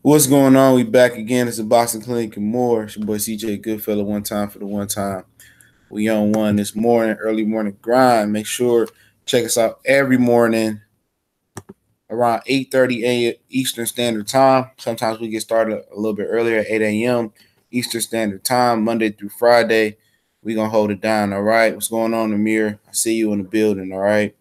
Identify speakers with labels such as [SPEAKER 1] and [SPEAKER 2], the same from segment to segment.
[SPEAKER 1] What's going on? We back again. It's a Boxing Clinic and more. It's your boy CJ Goodfella, one time for the one time. We on one this morning, early morning grind. Make sure check us out every morning around 8:30 a.m. Eastern Standard Time. Sometimes we get started a little bit earlier at 8 a.m. Eastern Standard Time, Monday through Friday. We gonna hold it down, all right? What's going on, Amir? I see you in the building, all right?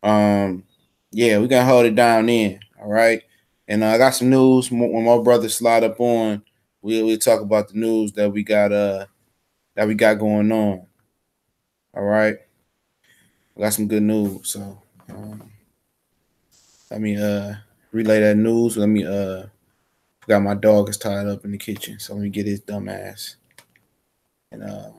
[SPEAKER 1] Yeah, we gonna hold it down then, all right? And I got some news. When my brother slide up on, we'll talk about the news that we got going on. All right, I got some good news. So let me relay that news. Let me forgot my dog is tied up in the kitchen, so let me get his dumb ass. But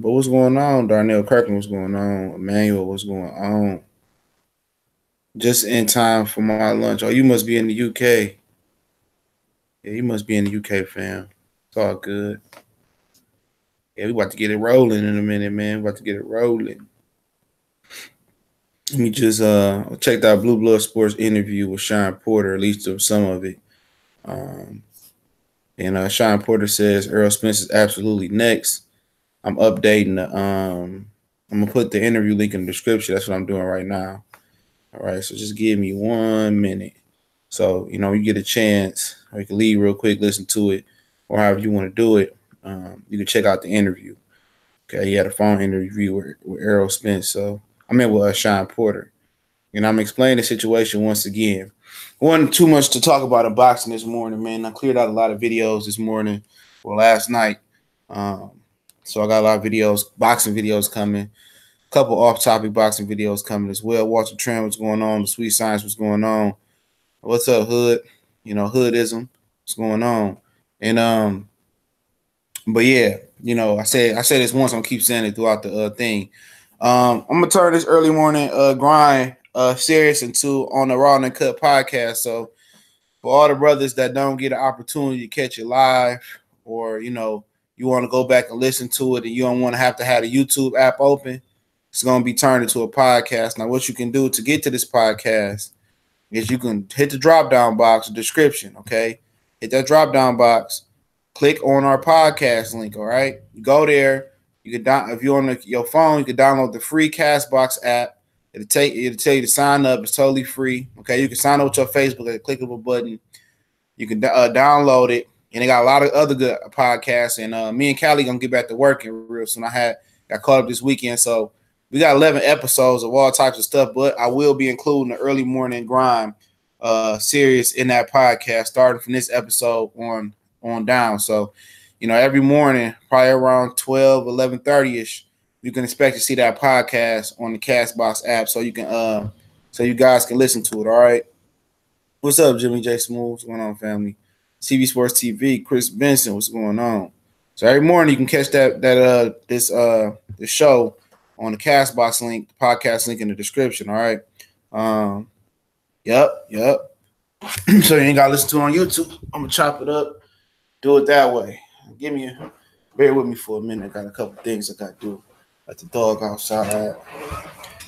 [SPEAKER 1] what's going on? Darnell Kirkland, what's going on? Emmanuel, what's going on? Just in time for my lunch. Oh, you must be in the UK. Yeah, you must be in the UK, fam. It's all good. Yeah, we about to get it rolling in a minute, man. We about to get it rolling. Let me just check out Blue Blood Sports interview with Shawn Porter, at least of some of it. And Shawn Porter says Errol Spence is absolutely next. I'm updating I'm gonna put the interview link in the description. That's what I'm doing right now. All right, so just give me 1 minute. So, you get a chance, or you can leave real quick, listen to it, or however you want to do it. You can check out the interview. Okay, he had a phone interview with Errol Spence. So, with Shawn Porter. I'm explaining the situation once again. Wasn't too much to talk about in boxing this morning, man. I cleared out a lot of videos this morning or last night. So I got a lot of videos, boxing videos coming. A couple off-topic boxing videos coming as well. Walter Trent, what's going on? The Sweet Science, what's going on? What's up, Hood? Hoodism, what's going on? And but yeah, I said this once. I'm gonna keep saying it throughout the thing. I'm gonna turn this early morning grind serious into on the Raw and Cut podcast. So for all the brothers that don't get an opportunity to catch it live, or you want to go back and listen to it, and you don't want to have the YouTube app open, it's gonna be turned into a podcast. Now, what you can do to get to this podcast is you can hit the drop down box description. Okay, hit that drop down box. Click on our podcast link. All right, you go there. You can if you're on your phone, you can download the free Castbox app. It'll tell you to sign up. It's totally free. Okay, you can sign up with your Facebook at a click of a button. You can download it, and they got a lot of other good podcasts. And me and Callie gonna get back to working real soon. Got caught up this weekend, so we got 11 episodes of all types of stuff. But I will be including the early morning grind series in that podcast, starting from this episode on down. So, every morning, probably around 12, 11:30ish, you can expect to see that podcast on the Castbox app, so you can so you guys can listen to it. All right. What's up, Jimmy J Smooth? What's going on, family? TV Sports TV, Chris Benson, what's going on? So every morning you can catch this show on the Castbox link, the podcast link in the description. All right. Yep. So you ain't gotta listen to it on YouTube. I'm gonna chop it up. Do it that way. Bear with me for a minute. I got a couple things I got to do. Let the dog outside.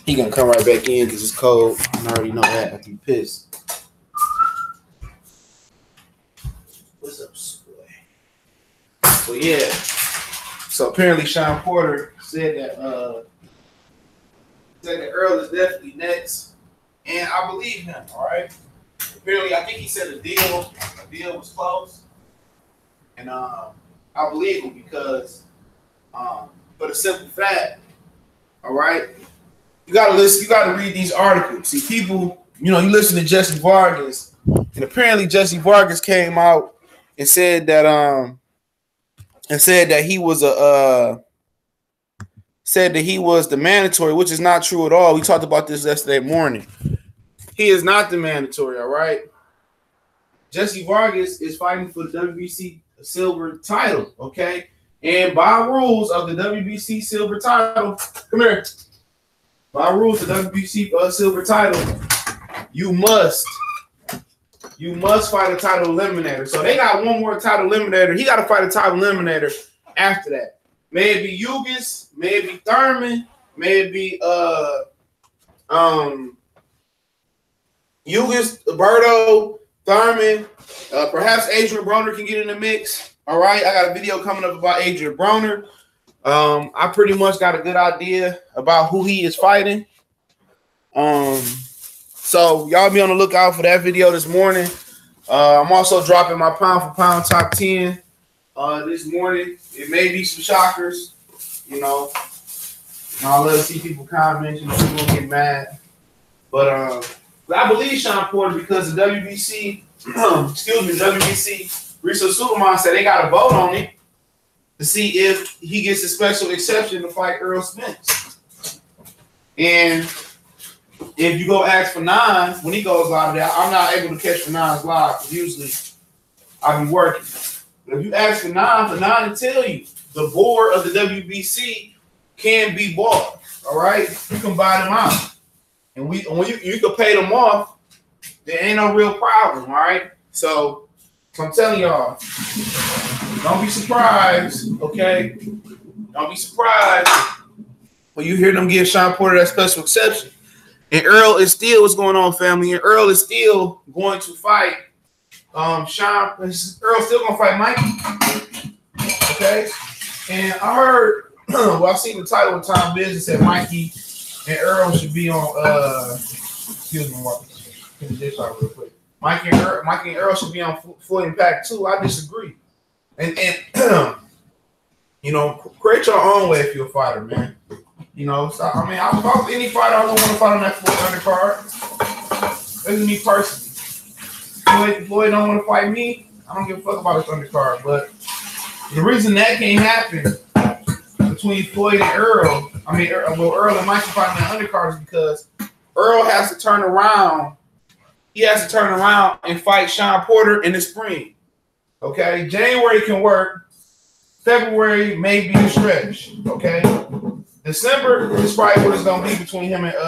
[SPEAKER 1] He gonna come right back in because it's cold. I already know that after he pissed. What's up, boy? Well, yeah. So apparently, Shawn Porter said that Errol is definitely next, and I believe him. All right. Apparently, I think he said a deal was close. And I believe him because, for the simple fact, all right, you gotta listen. You gotta read these articles. See, people, you listen to Jesse Vargas, and apparently Jesse Vargas came out and said that he was the mandatory, which is not true at all. We talked about this yesterday morning. He is not the mandatory. All right, Jesse Vargas is fighting for the WBC silver title, okay? And by rules of the WBC silver title, come here. By rules of the WBC silver title, you must fight a title eliminator. So they got one more title eliminator. He got to fight a title eliminator after that. Maybe Yugas, maybe Thurman, maybe Ugas, Berto, Thurman, perhaps Adrian Broner can get in the mix. All right, I got a video coming up about Adrian Broner. I pretty much got a good idea about who he is fighting. So y'all be on the lookout for that video this morning. I'm also dropping my pound for pound top 10 this morning. It may be some shockers, you know. I love to see people comment, you know, people get mad. But I believe Shawn Porter because the WBC, WBC Research Superman said they got to vote on it to see if he gets a special exception to fight Errol Spence. And if you go ask for 9, when he goes live there, I'm not able to catch for 9's live because usually I be working. But if you ask for 9 to tell you, the board of the WBC can be bought. All right, you can buy them out, and when you can pay them off, there ain't no real problem. All right, so I'm telling y'all, don't be surprised. Okay, don't be surprised when you hear them give Shawn Porter that special exception. And Errol is still what's going on, family. And Errol is still going to fight Shawn. Errol's still going to fight Mikey. Okay? And I heard, well, I seen the title of Time Business that Mikey and Errol should be on, excuse me, get this out real quick. Mikey and Errol should be on Full Impact 2. I disagree. And you know, create your own way if you're a fighter, man. You know, so, I mean, if I was any fighter, I wouldn't want to fight on that full undercard. That's me personally. Floyd don't want to fight me. I don't give a fuck about his undercard. But the reason that can't happen between Floyd and Errol, Errol and Mikey fighting on undercard is because Errol has to turn around. He has to turn around and fight Shawn Porter in the spring. Okay? January can work. February may be a stretch. Okay? December is probably what it's gonna be between him and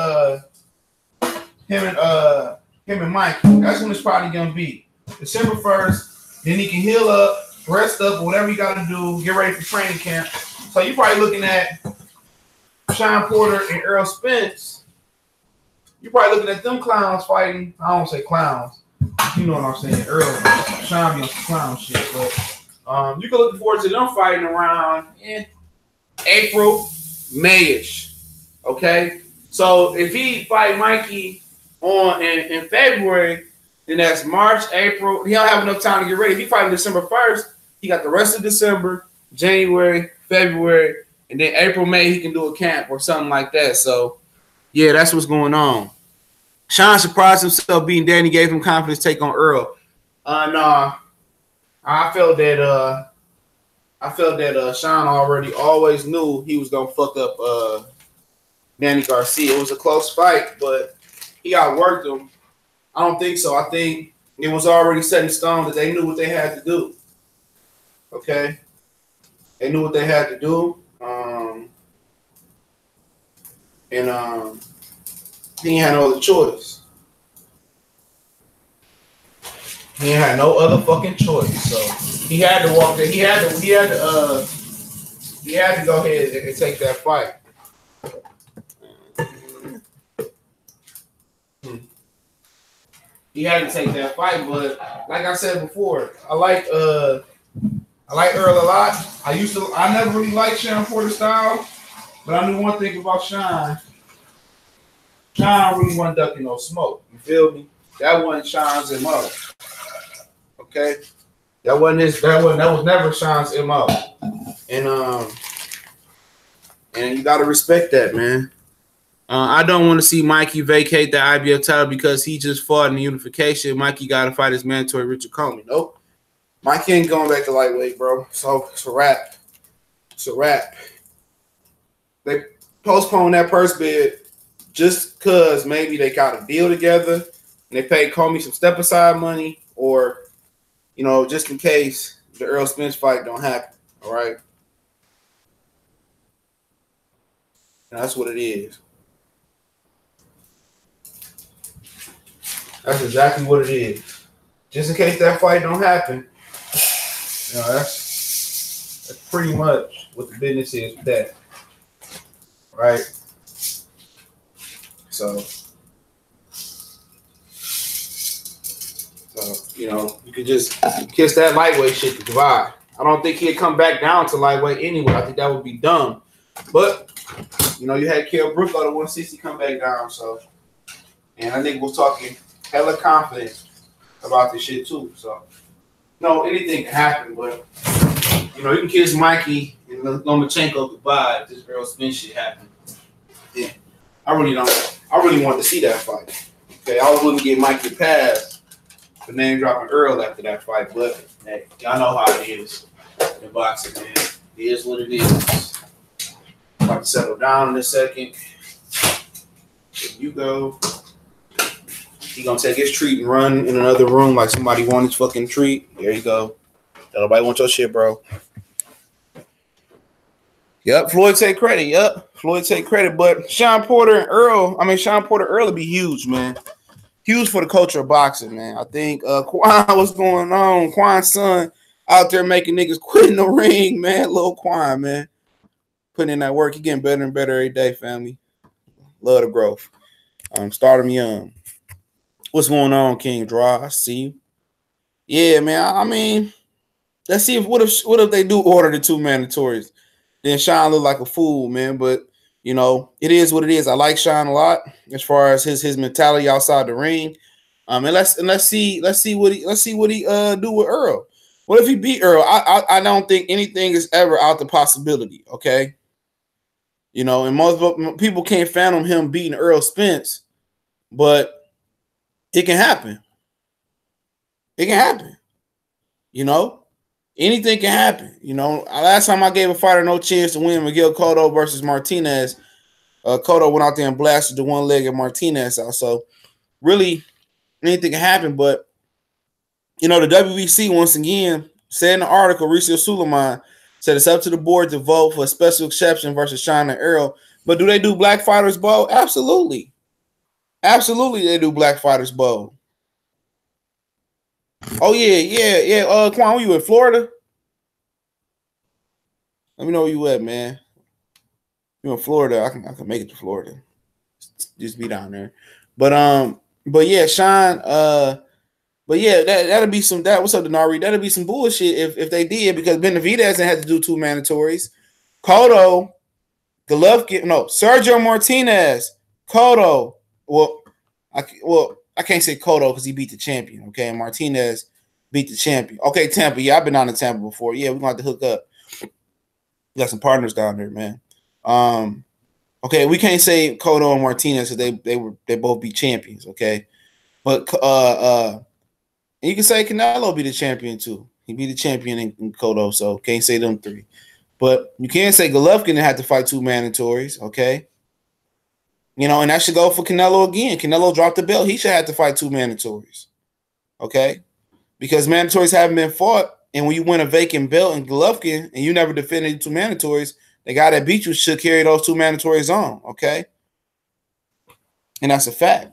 [SPEAKER 1] Mike. That's when it's probably gonna be. December 1st, then he can heal up, rest up, whatever you gotta do, get ready for training camp. So you're probably looking at Shawn Porter and Errol Spence. You're probably looking at them clowns fighting. I don't say clowns. You know what I'm saying. Errol, Shawn be on some clown shit, but you can look forward to them fighting around in April. Mayish, okay. So if he fight Mikey on in February, then that's March, April. He don't have enough time to get ready. If he fight on December 1st, he got the rest of December, January, February, and then April, May. He can do a camp or something like that. So yeah, that's what's going on. Shawn surprised himself beating Danny, gave him confidence to take on Errol. Nah, I felt that Shawn always knew he was gonna fuck up Danny Garcia. It was a close fight, but he outworked him. I don't think so. I think it was already set in stone that they knew what they had to do. Okay, they knew what they had to do, and he had no other choice. He had no other fucking choice, so he had to walk there. He had to go ahead and take that fight. He had to take that fight, but like I said before, I like Errol a lot. I never really liked Shawn Porter style, but I knew one thing about Shawn. Shawn really wasn't ducking no smoke. You feel me? That wasn't Shawn's MO. Okay, that was never Shawn's MO, and you gotta respect that, man. I don't want to see Mikey vacate the IBF title because he just fought in the unification. Mikey got to fight his mandatory Richard Comey. Nope, Mikey ain't going back to lightweight, bro. So it's a wrap. It's a wrap. They postponed that purse bid just because maybe they got a deal together and they paid Comey some step aside money, or you know, just in case the Errol Spence fight don't happen. All right. And that's what it is. That's exactly what it is. Just in case that fight don't happen. You know, that's pretty much what the business is with that. Right? So You know, you could just kiss that lightweight shit goodbye. I don't think he'd come back down to lightweight anyway. I think that would be dumb. But, you know, you had Kell Brook go to 160 come back down. So, and I think we're talking hella confidence about this shit too. So, no, anything can happen. But, you know, you can kiss Mikey and Lomachenko goodbye if this Errol Spence shit happen. Yeah, I really want to see that fight. Okay, I was willing to get Mikey a pass for name dropping Errol after that fight, but hey, y'all know how it is in boxing, man. It is what it is. I'm about to settle down in a second. There you go. He gonna take his treat and run in another room like somebody want his fucking treat. There you go. Nobody want your shit, bro. Yep, Floyd take credit. Yep, Floyd take credit. But Shawn Porter Earl will be huge, man. Huge for the culture of boxing, man. I think Quan, what's going on? Quan's son out there making niggas quit in the ring, man. Lil Quan, man. Putting in that work. He getting better and better every day, family. Love the growth. Start him young. What's going on, King Draw? I see you. Yeah, man. I mean, let's see what if they do order the 2 mandatories. Then Shawn look like a fool, man. But you know, it is what it is. I like Shawn a lot as far as his mentality outside the ring. And let's see what he do with Errol. What if he beat Errol? I don't think anything is ever out the possibility. Okay, you know, and most people can't fathom him beating Errol Spence, but it can happen. It can happen. You know. Anything can happen. You know, last time I gave a fighter no chance to win, Miguel Cotto versus Martinez, Cotto went out there and blasted the one leg of Martinez out. So, really, anything can happen. But, you know, the WBC, once again, said in the article, Ricio Suleiman said it's up to the board to vote for a special exception versus Shawn and Errol. But do they do Black Fighters Bowl? Absolutely. Absolutely, they do Black Fighters Bowl. Oh, yeah. Quan, where you in Florida? Let me know where you at, man. You in Florida? I can make it to Florida. Just be down there. But yeah, Shawn. But yeah, that'll be some. What's up, Denari? That'll be some bullshit if they did, because Benavidez had to do 2 mandatories. Cotto, Golovkin, no, Sergio Martinez, Cotto. I can't say Cotto because he beat the champion. Okay, and Martinez beat the champion. Okay, Tampa. Yeah, I've been down to Tampa before. Yeah, we're gonna have to hook up. We got some partners down there, man. Okay, we can't say Cotto and Martinez because they both beat champions. Okay, but and you can say Canelo be the champion too. He be the champion in Cotto, so can't say them 3. But you can't say Golovkin had to fight 2 mandatories. Okay. You know, and that should go for Canelo again. Canelo dropped the belt. He should have to fight 2 mandatories. Okay? Because mandatories haven't been fought. And when you win a vacant belt in Golovkin and you never defended 2 mandatories, the guy that beat you should carry those 2 mandatories on. Okay? And that's a fact.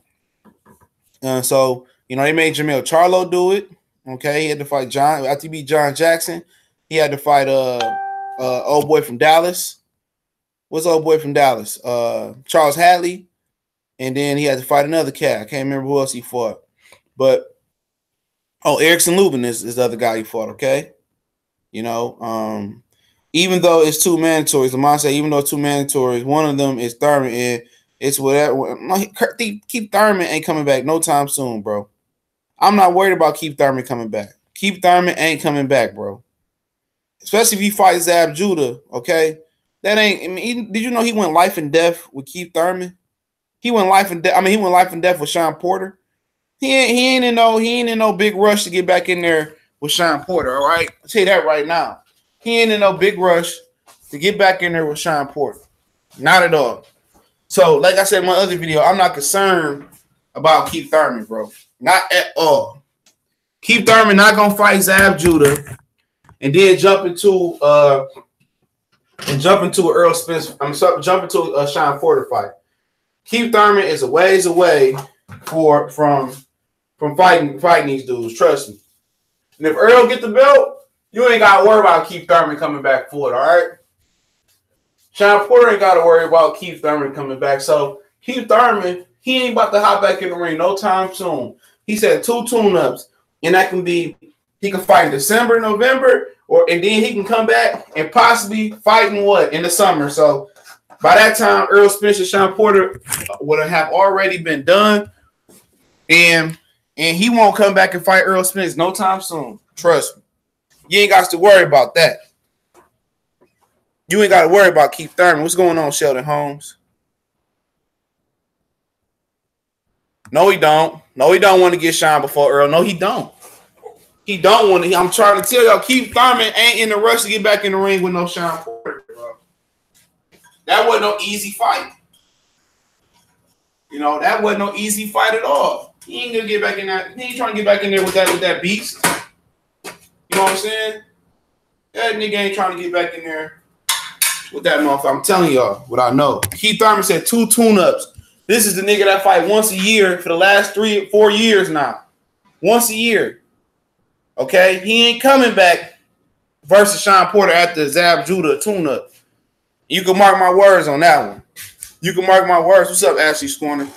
[SPEAKER 1] So, you know, they made Jamel Charlo do it. Okay? He had to fight John. After he beat John Jackson, he had to fight old boy from Dallas. What's old boy from Dallas? Charles Hadley. And then he had to fight another cat. I can't remember who else he fought. But, Erickson Lubin is the other guy he fought, okay? You know, even though it's 2 mandatories, Lamont said even though it's 2 mandatories, one of them is Thurman, and it's whatever. Keith Thurman ain't coming back no time soon, bro. I'm not worried about Keith Thurman coming back. Keith Thurman ain't coming back, bro. Especially if he fights Zab Judah, okay? That ain't. I mean, did you know he went life and death with Keith Thurman? He went life and death. I mean, he went life and death with Shawn Porter. He ain't in no big rush to get back in there with Shawn Porter. All right, I'll tell you that right now. He ain't in no big rush to get back in there with Shawn Porter. Not at all. So, like I said in my other video, I'm not concerned about Keith Thurman, bro. Not at all. Keith Thurman not gonna fight Zab Judah and then jump into Errol Spence. Jump into a Shawn Porter fight. Keith Thurman is a ways away from fighting these dudes. Trust me. And if Errol get the belt, you ain't got to worry about Keith Thurman coming back for it. All right. Shawn Porter ain't got to worry about Keith Thurman coming back. So Keith Thurman, he ain't about to hop back in the ring no time soon. He said 2 tune-ups. And that can be, he can fight in December, November, and then he can come back and possibly fight in what? In the summer. So by that time, Errol Spence and Shawn Porter would have already been done. And he won't come back and fight Errol Spence no time soon. Trust me. You ain't got to worry about that. You ain't got to worry about Keith Thurman. What's going on, Sheldon Holmes? No, he don't. No, he don't want to get Shawn before Errol. No, he don't. He don't want to. I'm trying to tell y'all, Keith Thurman ain't in the rush to get back in the ring with no Shawn Porter, bro. That wasn't no easy fight. You know, that wasn't no easy fight at all. He ain't gonna get back in that. He ain't trying to get back in there with that beast. You know what I'm saying? That nigga ain't trying to get back in there with that motherfucker. I'm telling y'all what I know. Keith Thurman said 2 tune-ups. This is the nigga that fight once a year for the last 3 or 4 years now. Once a year. Okay? He ain't coming back versus Shawn Porter after Zab Judah tune-up. You can mark my words on that one. You can mark my words. What's up, Ashley Scorner?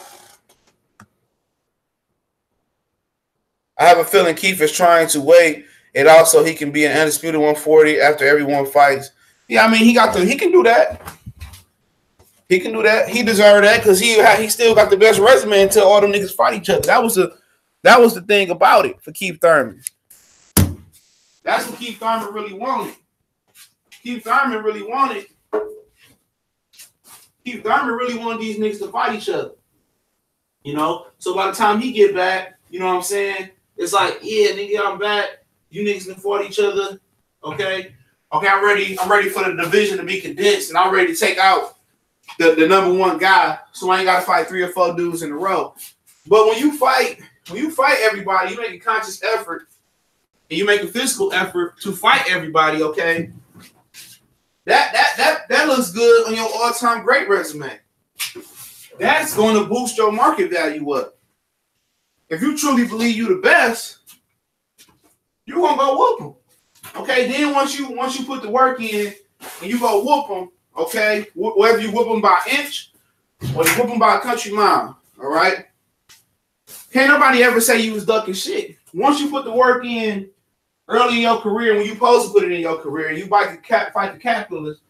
[SPEAKER 1] I have a feeling Keith is trying to wait. And also he can be an undisputed 140 after everyone fights. Yeah, I mean, he can do that. He can do that. He deserved that because he still got the best resume until all them niggas fight each other. That was the thing about it for Keith Thurman. That's what Keith Thurman really wanted. Keith Thurman really wanted these niggas to fight each other. You know? So by the time he get back, you know what I'm saying? It's like, yeah, nigga, I'm back. You niggas can fight each other. Okay? Okay, I'm ready for the division to be condensed, and I'm ready to take out the number one guy, so I ain't gotta fight 3 or 4 dudes in a row. But when you fight everybody, you make a conscious effort and you make a physical effort to fight everybody, okay? That looks good on your all-time great resume. That's going to boost your market value up. If you truly believe you the best, you're gonna go whoop them. Okay, then once you put the work in and you go whoop them, okay, whether you whoop them by inch or you whoop them by a country mile, all right? Can't nobody ever say you was ducking shit. Once you put the work in early in your career, when you supposed to put it in your career, you fight the capitalist,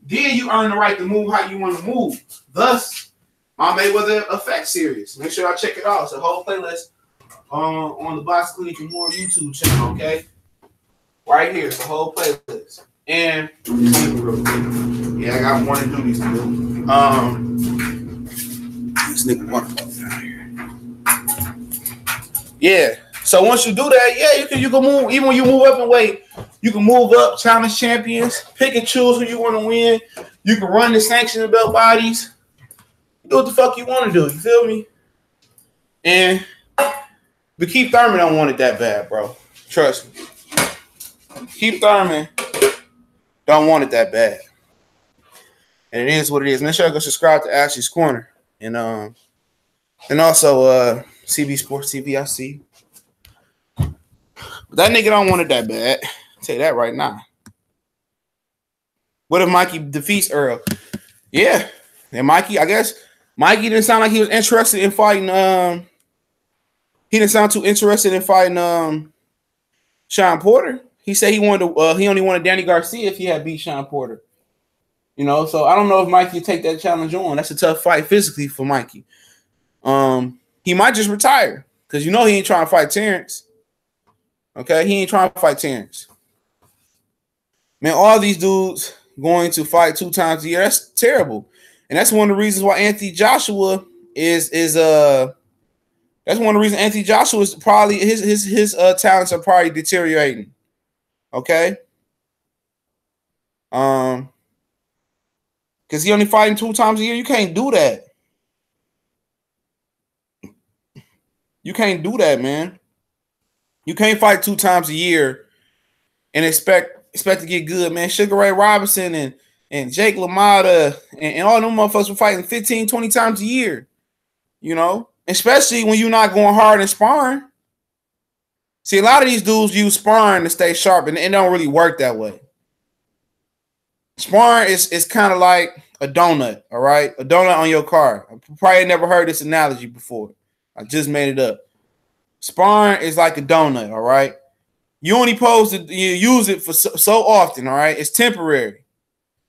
[SPEAKER 1] then you earn the right to move how you want to move. Thus, my Mayweather Effect series. Make sure y'all check it out. It's a whole playlist on the Box Clinic and More YouTube channel, okay? Right here, it's a whole playlist. And yeah, I got more to do these to do. This nigga waterfall down here. Yeah. So once you do that, yeah, you can move. Even when you move up in weight, you can move up, challenge champions, pick and choose who you want to win. You can run the sanctioned belt bodies. Do what the fuck you want to do. You feel me? But Keith Thurman don't want it that bad, bro. Trust me. Keith Thurman don't want it that bad. And it is what it is. Make sure you go subscribe to Ashley's Corner. And also CB Sports TV, I see. But that nigga don't want it that bad. I'll tell you that right now. What if Mikey defeats Errol? Yeah. And Mikey, I guess Mikey didn't sound like he was interested in fighting. He didn't sound too interested in fighting Shawn Porter. He said he only wanted Danny Garcia if he had beat Shawn Porter. You know, so I don't know if Mikey would take that challenge on. That's a tough fight physically for Mikey. He might just retire because you know he ain't trying to fight Terrence. Okay, he ain't trying to fight Terrence. Man, all these dudes going to fight 2 times a year, that's terrible. And that's one of the reasons why Anthony Joshua is that's one of the reasons Anthony Joshua is probably his talents are probably deteriorating. Okay? Because he only fighting 2 times a year. You can't do that. You can't do that, man. You can't fight 2 times a year and expect to get good, man. Sugar Ray Robinson and Jake LaMotta and all them motherfuckers were fighting 15, 20 times a year. You know? Especially when you're not going hard in sparring. See, a lot of these dudes use sparring to stay sharp, and it don't really work that way. Sparring is kind of like a donut, all right? A donut on your car. I probably never heard this analogy before. I just made it up. Sparring is like a donut, all right? You only supposed to use it for so often, all right? It's temporary.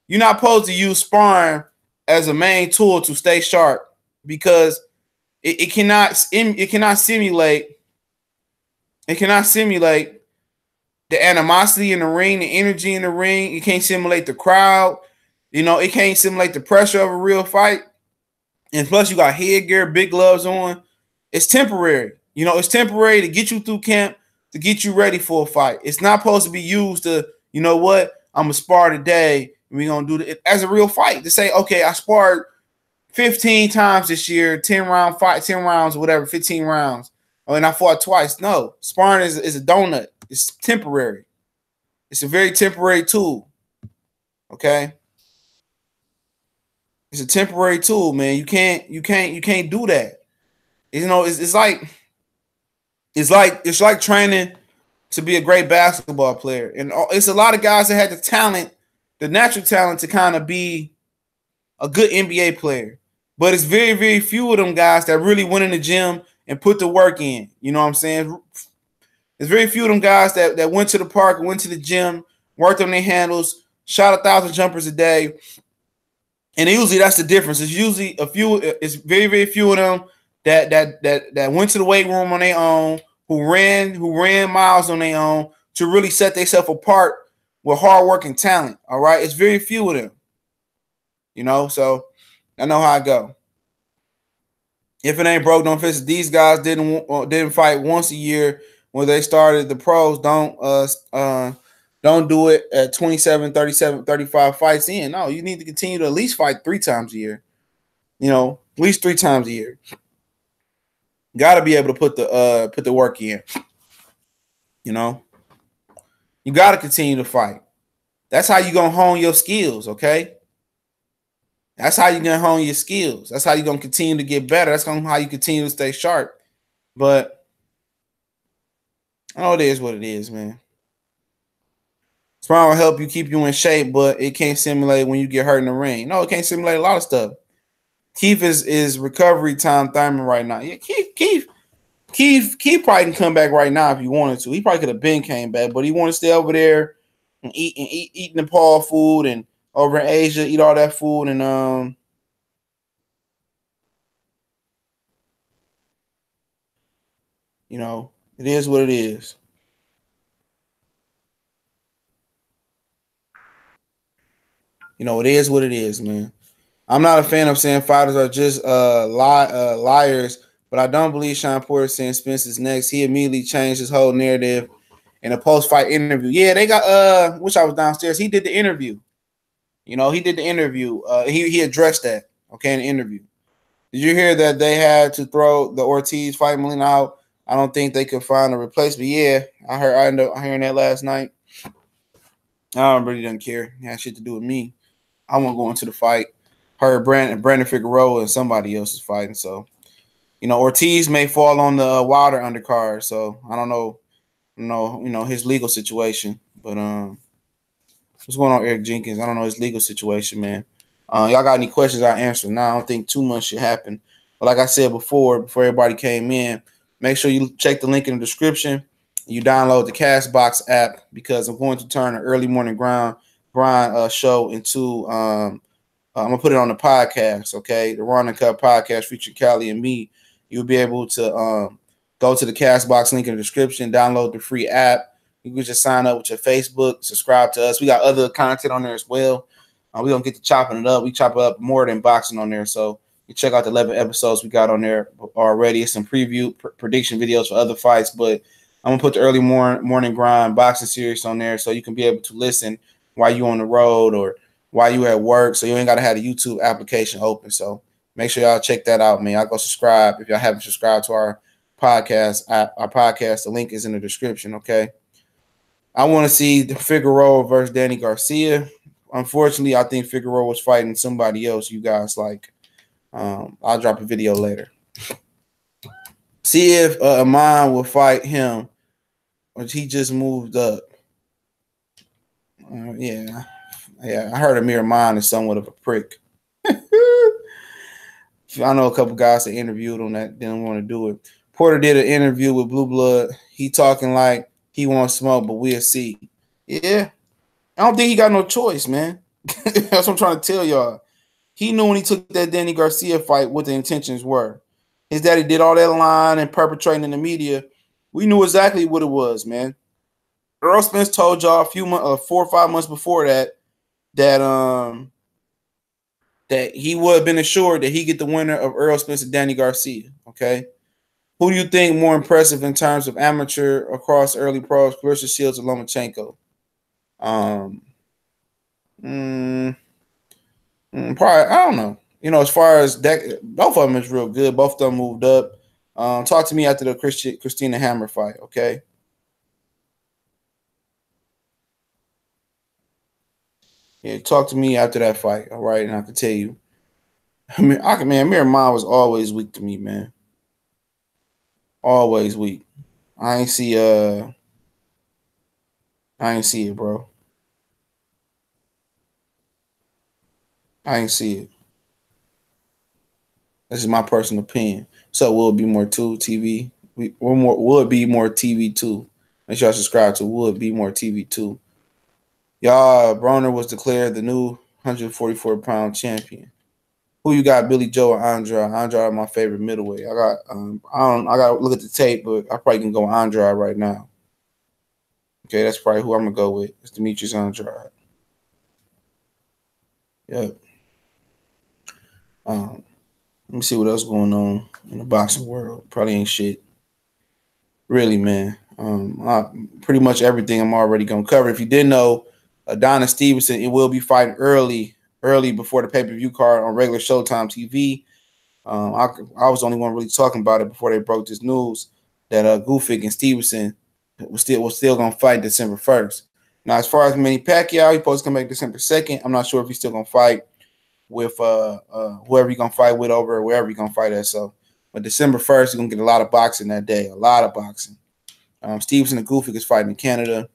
[SPEAKER 1] You're not supposed to use sparring as a main tool to stay sharp because it cannot simulate the animosity in the ring, the energy in the ring. It can't simulate the crowd. It can't simulate the pressure of a real fight. And plus, you got headgear, big gloves on. It's temporary. It's temporary to get you through camp, to get you ready for a fight. It's not supposed to be used to, I'm going to spar today, and we're going to do it as a real fight. To say, okay, I sparred 15 times this year, 10 rounds, whatever, 15 rounds. Oh, and I fought twice. No, sparring is a donut. It's temporary. It's a very temporary tool. Okay? It's a temporary tool, man. You can't do that. It's like training to be a great basketball player. And it's a lot of guys that had the talent, the natural talent to kind of be a good NBA player. But it's very, very few of them guys that really went in the gym and put the work in. You know what I'm saying? There's very few of them guys that went to the park, went to the gym, worked on their handles, shot 1,000 jumpers a day. And usually that's the difference. It's usually it's very, very few of them that went to the weight room on their own, who ran miles on their own to really set themselves apart with hard work and talent. All right. It's very few of them. So I know how I go. If it ain't broke, don't fix it. These guys didn't fight once a year when they started the pros. Don't do it at 27, 37, 35 fights in. No, you need to continue to at least fight 3 times a year. At least 3 times a year. Got to be able to put the work in. You got to continue to fight. That's how you gonna hone your skills. Okay. That's how you're going to hone your skills. That's how you're going to continue to get better. That's how you continue to stay sharp. But I know it is what it is, man. Sparring will help you keep you in shape, but it can't simulate when you get hurt in the ring. No, it can't simulate a lot of stuff. Keith is recovery time Thurman right now. Yeah, Keith probably can come back right now if he wanted to. He probably could have been came back, but he wanted to stay over there and eat Nepal food and over in Asia, eat all that food and it is what it is. It is what it is, man. I'm not a fan of saying fighters are just liars, but I don't believe Shawn Porter saying Spence is next. He immediately changed his whole narrative in a post-fight interview. Yeah, they got wish I was downstairs. He did the interview. He did the interview. He addressed that, okay, in the interview. Did you hear that they had to throw the Ortiz fight Molina out? I don't think they could find a replacement. Yeah, I ended up hearing that last night. I really didn't care. It had shit to do with me. I won't go into the fight. Heard Brandon Figueroa and somebody else is fighting. So, Ortiz may fall on the Wilder undercard. So I don't know, his legal situation. But what's going on, Eric Jenkins? I don't know his legal situation, man. Y'all got any questions? I answer now. I don't think too much should happen. But like I said before everybody came in, make sure you check the link in the description. You download the Castbox app because I'm going to turn an early morning grind show into I'm gonna put it on the podcast, okay? The Ron and Cup podcast featuring Callie and me. You'll be able to go to the Castbox link in the description, download the free app. You can just sign up with your Facebook, subscribe to us. We got other content on there as well. We're gonna get to chopping it up. We chop it up more than boxing on there. So you check out the 11 episodes we got on there already. It's some preview prediction videos for other fights, but I'm gonna put the early morning grind boxing series on there so you can be able to listen while you on the road or while you at work, so you ain't got to have the YouTube application open. So make sure y'all check that out, man. Y'all go subscribe if y'all haven't subscribed to our podcast. The link is in the description, okay? I want to see the Figueroa versus Danny Garcia. Unfortunately, I think Figueroa was fighting somebody else you guys like. I'll drop a video later. See if Amon will fight him, or he just moved up. Yeah, I heard Amir Ahman is somewhat of a prick. I know a couple guys that interviewed him that didn't want to do it. Porter did an interview with Blue Blood. He talking like he wants smoke, but we'll see. Yeah, I don't think he got no choice, man. That's what I'm trying to tell y'all. He knew when he took that Danny Garcia fight what the intentions were. His daddy did all that lying and perpetrating in the media. We knew exactly what it was, man. Errol Spence told y'all a few months, 4 or 5 months before that that he would have been assured that he get the winner of Errol Spence and Danny Garcia. Okay, who do you think more impressive in terms of amateur across early pros, Clarissa Shields or Lomachenko? Probably, I don't know. As far as that, both of them is real good. Both of them moved up. Talk to me after the Christina Hammer fight, okay? Yeah, talk to me after that fight, all right? And I can tell you, Miramon was always weak to me, man. Always weak. I ain't see it, bro. I ain't see it. This is my personal opinion. So will it be more too TV? Will it be more TV too? Make sure y'all subscribe to Will It Be More TV too. Y'all, Broner was declared the new 144-pound champion. Who you got? Billy Joe or Andrade? Andrade my favorite middleweight. I gotta look at the tape, but I probably can go Andrade right now. Okay, that's probably who I'm gonna go with. It's Demetrius Andrade. Yep. Let me see what else going on in the boxing world. Probably ain't shit. Really, man. Pretty much everything I'm already gonna cover. If you didn't know, Adonis Stevenson, it will be fighting early before the pay-per-view card on regular Showtime TV. I was the only one really talking about it before they broke this news that Gufic and Stevenson was still gonna fight December 1st. Now, as far as Manny Pacquiao, he's supposed to come back December 2nd. I'm not sure if he's still gonna fight with whoever he's gonna fight with over wherever he's gonna fight at. So, but December 1st, you're gonna get a lot of boxing that day. A lot of boxing. Stevenson and Gufic is fighting in Canada.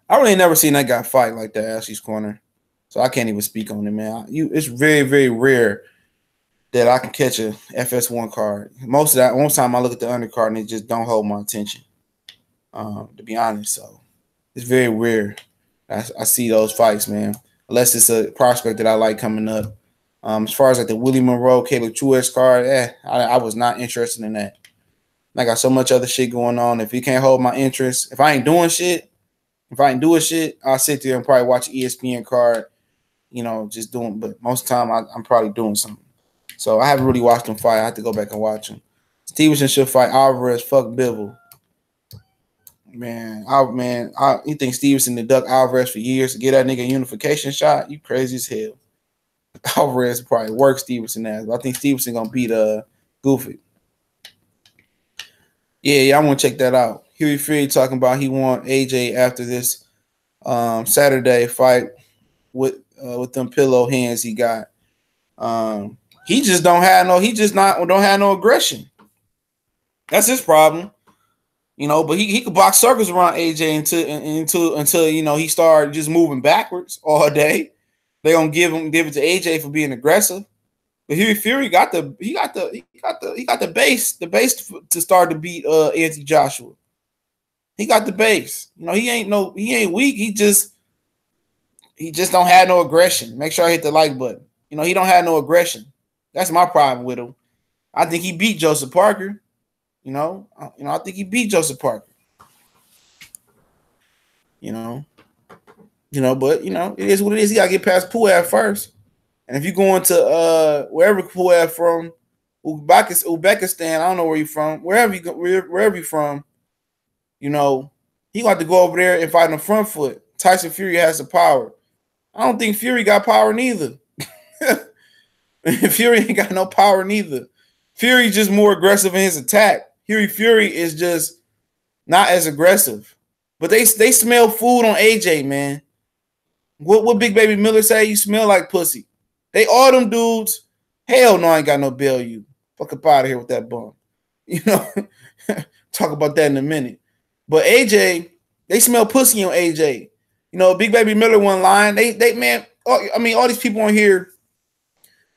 [SPEAKER 1] I really never seen that guy fight like that, Ashley's Corner. So I can't even speak on it, man. It's very, very rare that I can catch a FS1 card. Most time I look at the undercard and it just don't hold my attention, to be honest. So it's very rare I see those fights, man, unless it's a prospect that I like coming up. As far as like the Willie Monroe, Caleb Truex card, I was not interested in that. I got so much other shit going on. If you can't hold my interest, if I ain't doing shit, I'll sit there and probably watch an ESPN card, just doing. But most of the time, I'm probably doing something. So I haven't really watched him fight. I have to go back and watch him. Stevenson should fight Alvarez. Fuck Bivol. Man, you think Stevenson to duck Alvarez for years to get that nigga a unification shot? You crazy as hell. Alvarez probably work Stevenson ass. But I think Stevenson gonna beat Goofy. Yeah, I want to check that out. Huey Fury talking about he want AJ after this Saturday fight with them pillow hands he got. He just don't have no aggression. That's his problem. But he could box circles around AJ until he started just moving backwards all day. They gonna give it to AJ for being aggressive. But Huey Fury got the base to start to beat Anthony Joshua. He got the base. He ain't weak. He just don't have no aggression. Make sure I hit the like button. He don't have no aggression. That's my problem with him. I think he beat Joseph Parker. I think he beat Joseph Parker. But it is what it is. He gotta get past Puav first. And if you go into wherever Puav from, Uzbekistan, I don't know where you're from, wherever you're from, he got to go over there and fight on the front foot. Tyson Fury has the power. I don't think Fury got power neither. Fury ain't got no power neither. Fury's just more aggressive in his attack. Fury is just not as aggressive. But they smell food on AJ, man. What Big Baby Miller say? You smell like pussy. They all them dudes. Hell no, I ain't got no bail you. Fuck up out of here with that bum. Talk about that in a minute. But AJ, they smell pussy on AJ. Big Baby Miller one line. All these people on here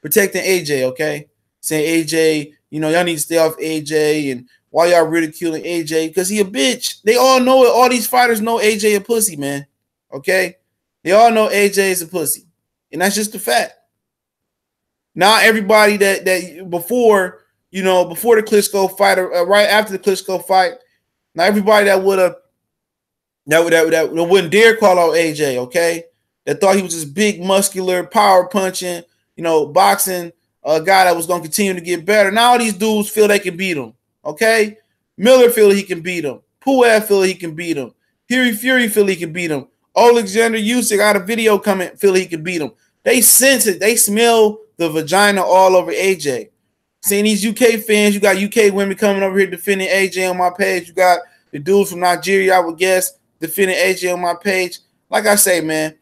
[SPEAKER 1] protecting AJ, okay? Saying AJ, You know, y'all need to stay off AJ, and why y'all ridiculing AJ? Because he a bitch. They all know it. All these fighters know AJ a pussy, man. Okay? They all know AJ is a pussy. And that's just the fact. Now everybody that before, you know, before the Klitschko fight, or right after the Klitschko fight, now everybody that wouldn't dare call out AJ, okay? That thought he was this big, muscular, power punching, you know, boxing guy that was going to continue to get better. Now all these dudes feel they can beat him, okay? Miller feel he can beat him. Puev feel he can beat him. Fury feel he can beat him. Alexander Usyk got a video coming, feel he can beat him. They sense it. They smell the vagina all over AJ. Seeing these UK fans, you got UK women coming over here defending AJ on my page. You got the dudes from Nigeria, I would guess, defending AJ on my page. Like I say, man,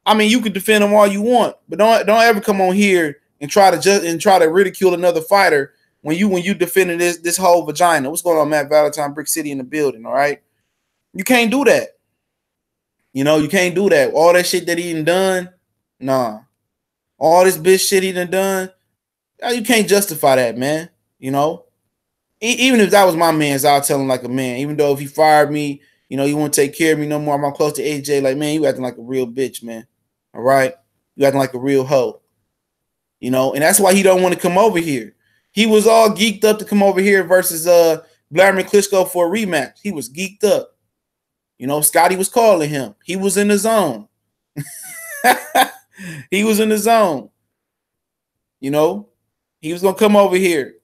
[SPEAKER 1] I mean, you can defend them all you want, but don't ever come on here and try to ridicule another fighter when you defending this whole vagina. What's going on, Matt Valentine, Brick City in the building? All right, you can't do that. You know, you can't do that. All that shit that he done, nah. All this bitch shit he done, you can't justify that, man. You know, even if that was my man's, I'll tell him like a man. Even though if he fired me, you know, you won't take care of me no more. I'm close to AJ. Like, man, you acting like a real bitch, man. All right, you acting like a real hoe. You know, and that's why he don't want to come over here. He was all geeked up to come over here versus Vladimir Klitschko for a rematch. He was geeked up. You know, Scotty was calling him. He was in the zone. He was in the zone. You know, he was going to come over here.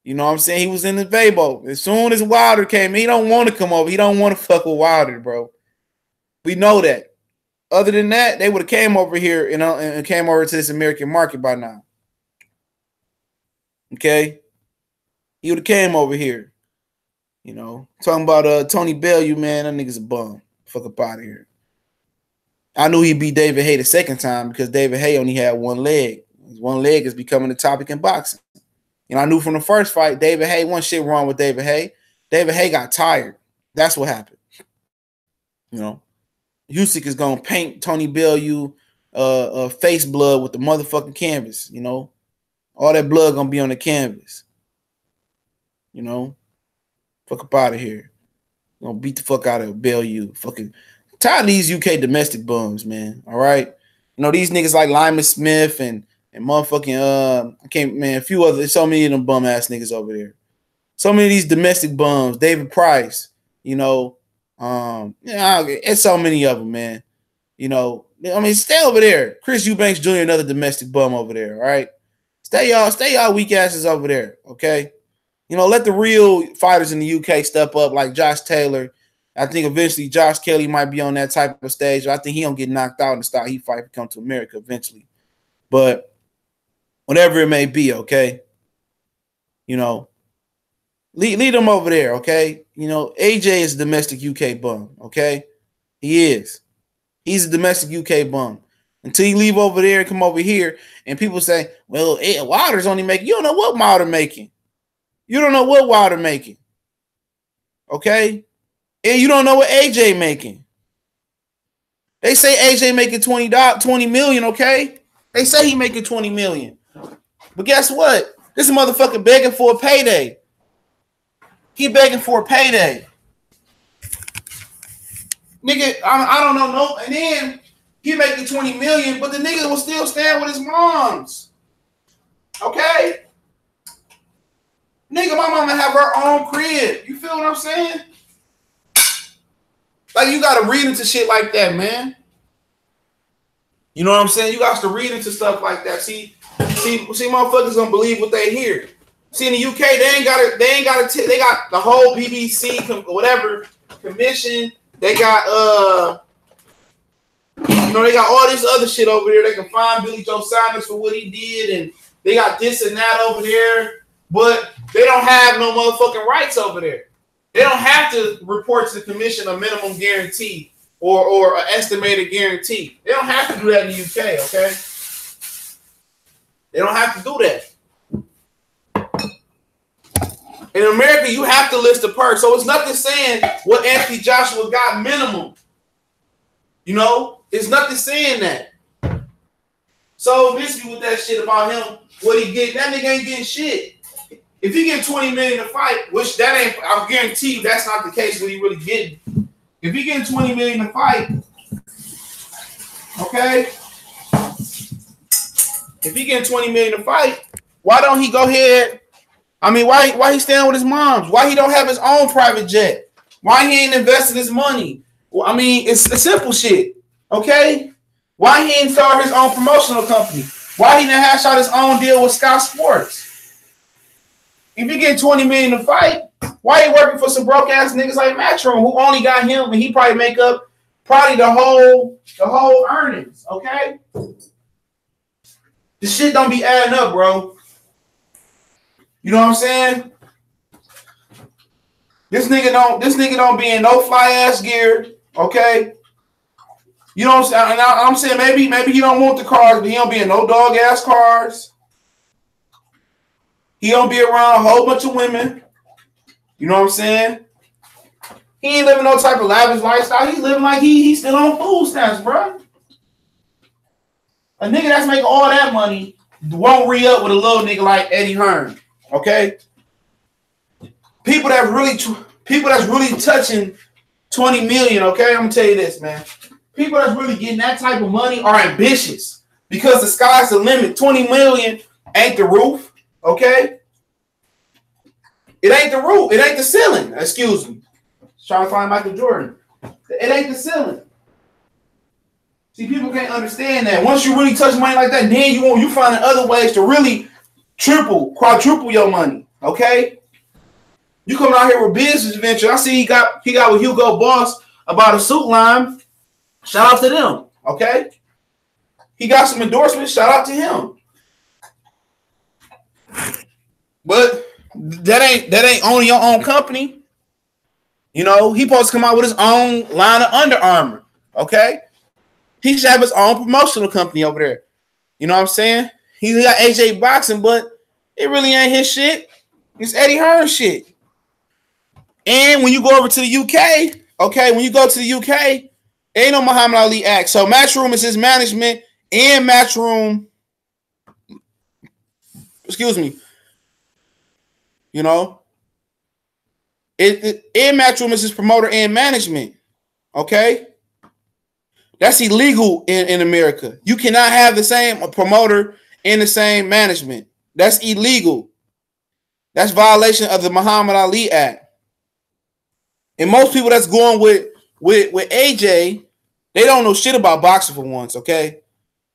[SPEAKER 1] You know what I'm saying? He was in the Weibo. As soon as Wilder came, he don't want to come over. He don't want to fuck with Wilder, bro. We know that. Other than that, they would have came over here, you know, and came over to this American market by now. Okay? He would have came over here. You know, talking about Tony Bellew, man, that nigga's a bum. Fuck up out of here. I knew he beat David Haye the second time because David Haye only had one leg. His one leg is becoming a topic in boxing. And I knew from the first fight, David Haye, one shit wrong with David Haye. David Haye got tired. That's what happened. You know, Usyk is going to paint Tony Bellew face blood with the motherfucking canvas, you know. All that blood going to be on the canvas. You know, fuck up out of here. Going to beat the fuck out of Bellew. Fucking tired of these UK domestic bums, man. All right. You know, these niggas like Lyman Smith and motherfucking I can't, man, a few other, so many of them bum ass niggas over there. So many of these domestic bums, David Price, you know, yeah, it's so many of them, man. You know, I mean, stay over there. Chris Eubanks Jr., another domestic bum over there, all right? Stay y'all weak asses over there, okay? You know, let the real fighters in the UK step up like Josh Taylor. I think eventually Josh Kelly might be on that type of stage. I think he don't get knocked out in the style he fight to come to America eventually. But whatever it may be, okay? You know, lead them over there, okay? You know, AJ is a domestic UK bum, okay? He is. He's a domestic UK bum. Until you leave over there and come over here, and people say, well, Wilder's only making. You don't know what Wilder making. You don't know what Wilder making. Okay? And you don't know what AJ making. They say AJ making $20 million, okay? They say he making $20 million. But guess what? This motherfucker begging for a payday. He begging for a payday. Nigga, I don't know. No, and then he making $20 million, but the nigga will still stand with his moms. Okay? Nigga, my mama have her own crib. You feel what I'm saying? Like, you gotta read into shit like that, man. You know what I'm saying? You got to read into stuff like that. See, motherfuckers gonna believe what they hear. See, in the UK, they got the whole BBC whatever commission. They got you know, they got all this other shit over there. They can find Billy Joe Saunders for what he did, and they got this and that over there. But they don't have no motherfucking rights over there. They don't have to report to the commission a minimum guarantee or an estimated guarantee. They don't have to do that in the UK, okay? They don't have to do that. In America, you have to list a purse. So it's nothing saying what Anthony Joshua got minimum. You know? It's nothing saying that. So miss me with that shit about him. What he get? That nigga ain't getting shit. If if he get 20 million to fight, which that ain't, I guarantee you that's not the case when he really getting. If he getting 20 million to fight, okay. If he getting 20 million to fight, why don't he go ahead? I mean, why he staying with his moms? Why he don't have his own private jet? Why he ain't investing his money? Well, I mean, it's a simple shit, okay? Why he ain't start his own promotional company? Why he didn't hash out his own deal with Sky Sports? If he get 20 million to fight, why he working for some broke ass niggas like Matchroom who only got him and he probably make up the whole earnings, okay? This shit don't be adding up, bro. You know what I'm saying? This nigga don't be in no fly ass gear, okay? You know what I'm saying? And I'm saying maybe he don't want the cars, but he don't be in no dog ass cars. He don't be around a whole bunch of women. You know what I'm saying? He ain't living no type of lavish lifestyle. He's living like he's still on food stamps, bro. A nigga that's making all that money won't re-up with a little nigga like Eddie Hearn. Okay? People that's really touching 20 million, okay? I'm gonna tell you this, man. People that's really getting that type of money are ambitious because the sky's the limit. 20 million ain't the roof, okay? It ain't the roof. It ain't the ceiling. Excuse me. Trying to find Michael Jordan. It ain't the ceiling. See, people can't understand that. Once you really touch money like that, then you finding other ways to really triple, quadruple your money. Okay? You coming out here with business venture. I see he got with Hugo Boss about a suit line. Shout out to them. Okay? He got some endorsements. Shout out to him. But that ain't owning your own company. You know, he supposed to come out with his own line of Under Armour. Okay? He should have his own promotional company over there. You know what I'm saying? He got AJ Boxing, but it really ain't his shit. It's Eddie Hearn shit. And when you go over to the UK, okay, when you go to the UK, ain't no Muhammad Ali Act. So Matchroom is his management and Matchroom, excuse me, you know, and Matchroom is his promoter and management, okay? That's illegal in America. You cannot have the same promoter and the same management. That's illegal. That's violation of the Muhammad Ali Act. And most people that's going with AJ, they don't know shit about boxing for once, okay?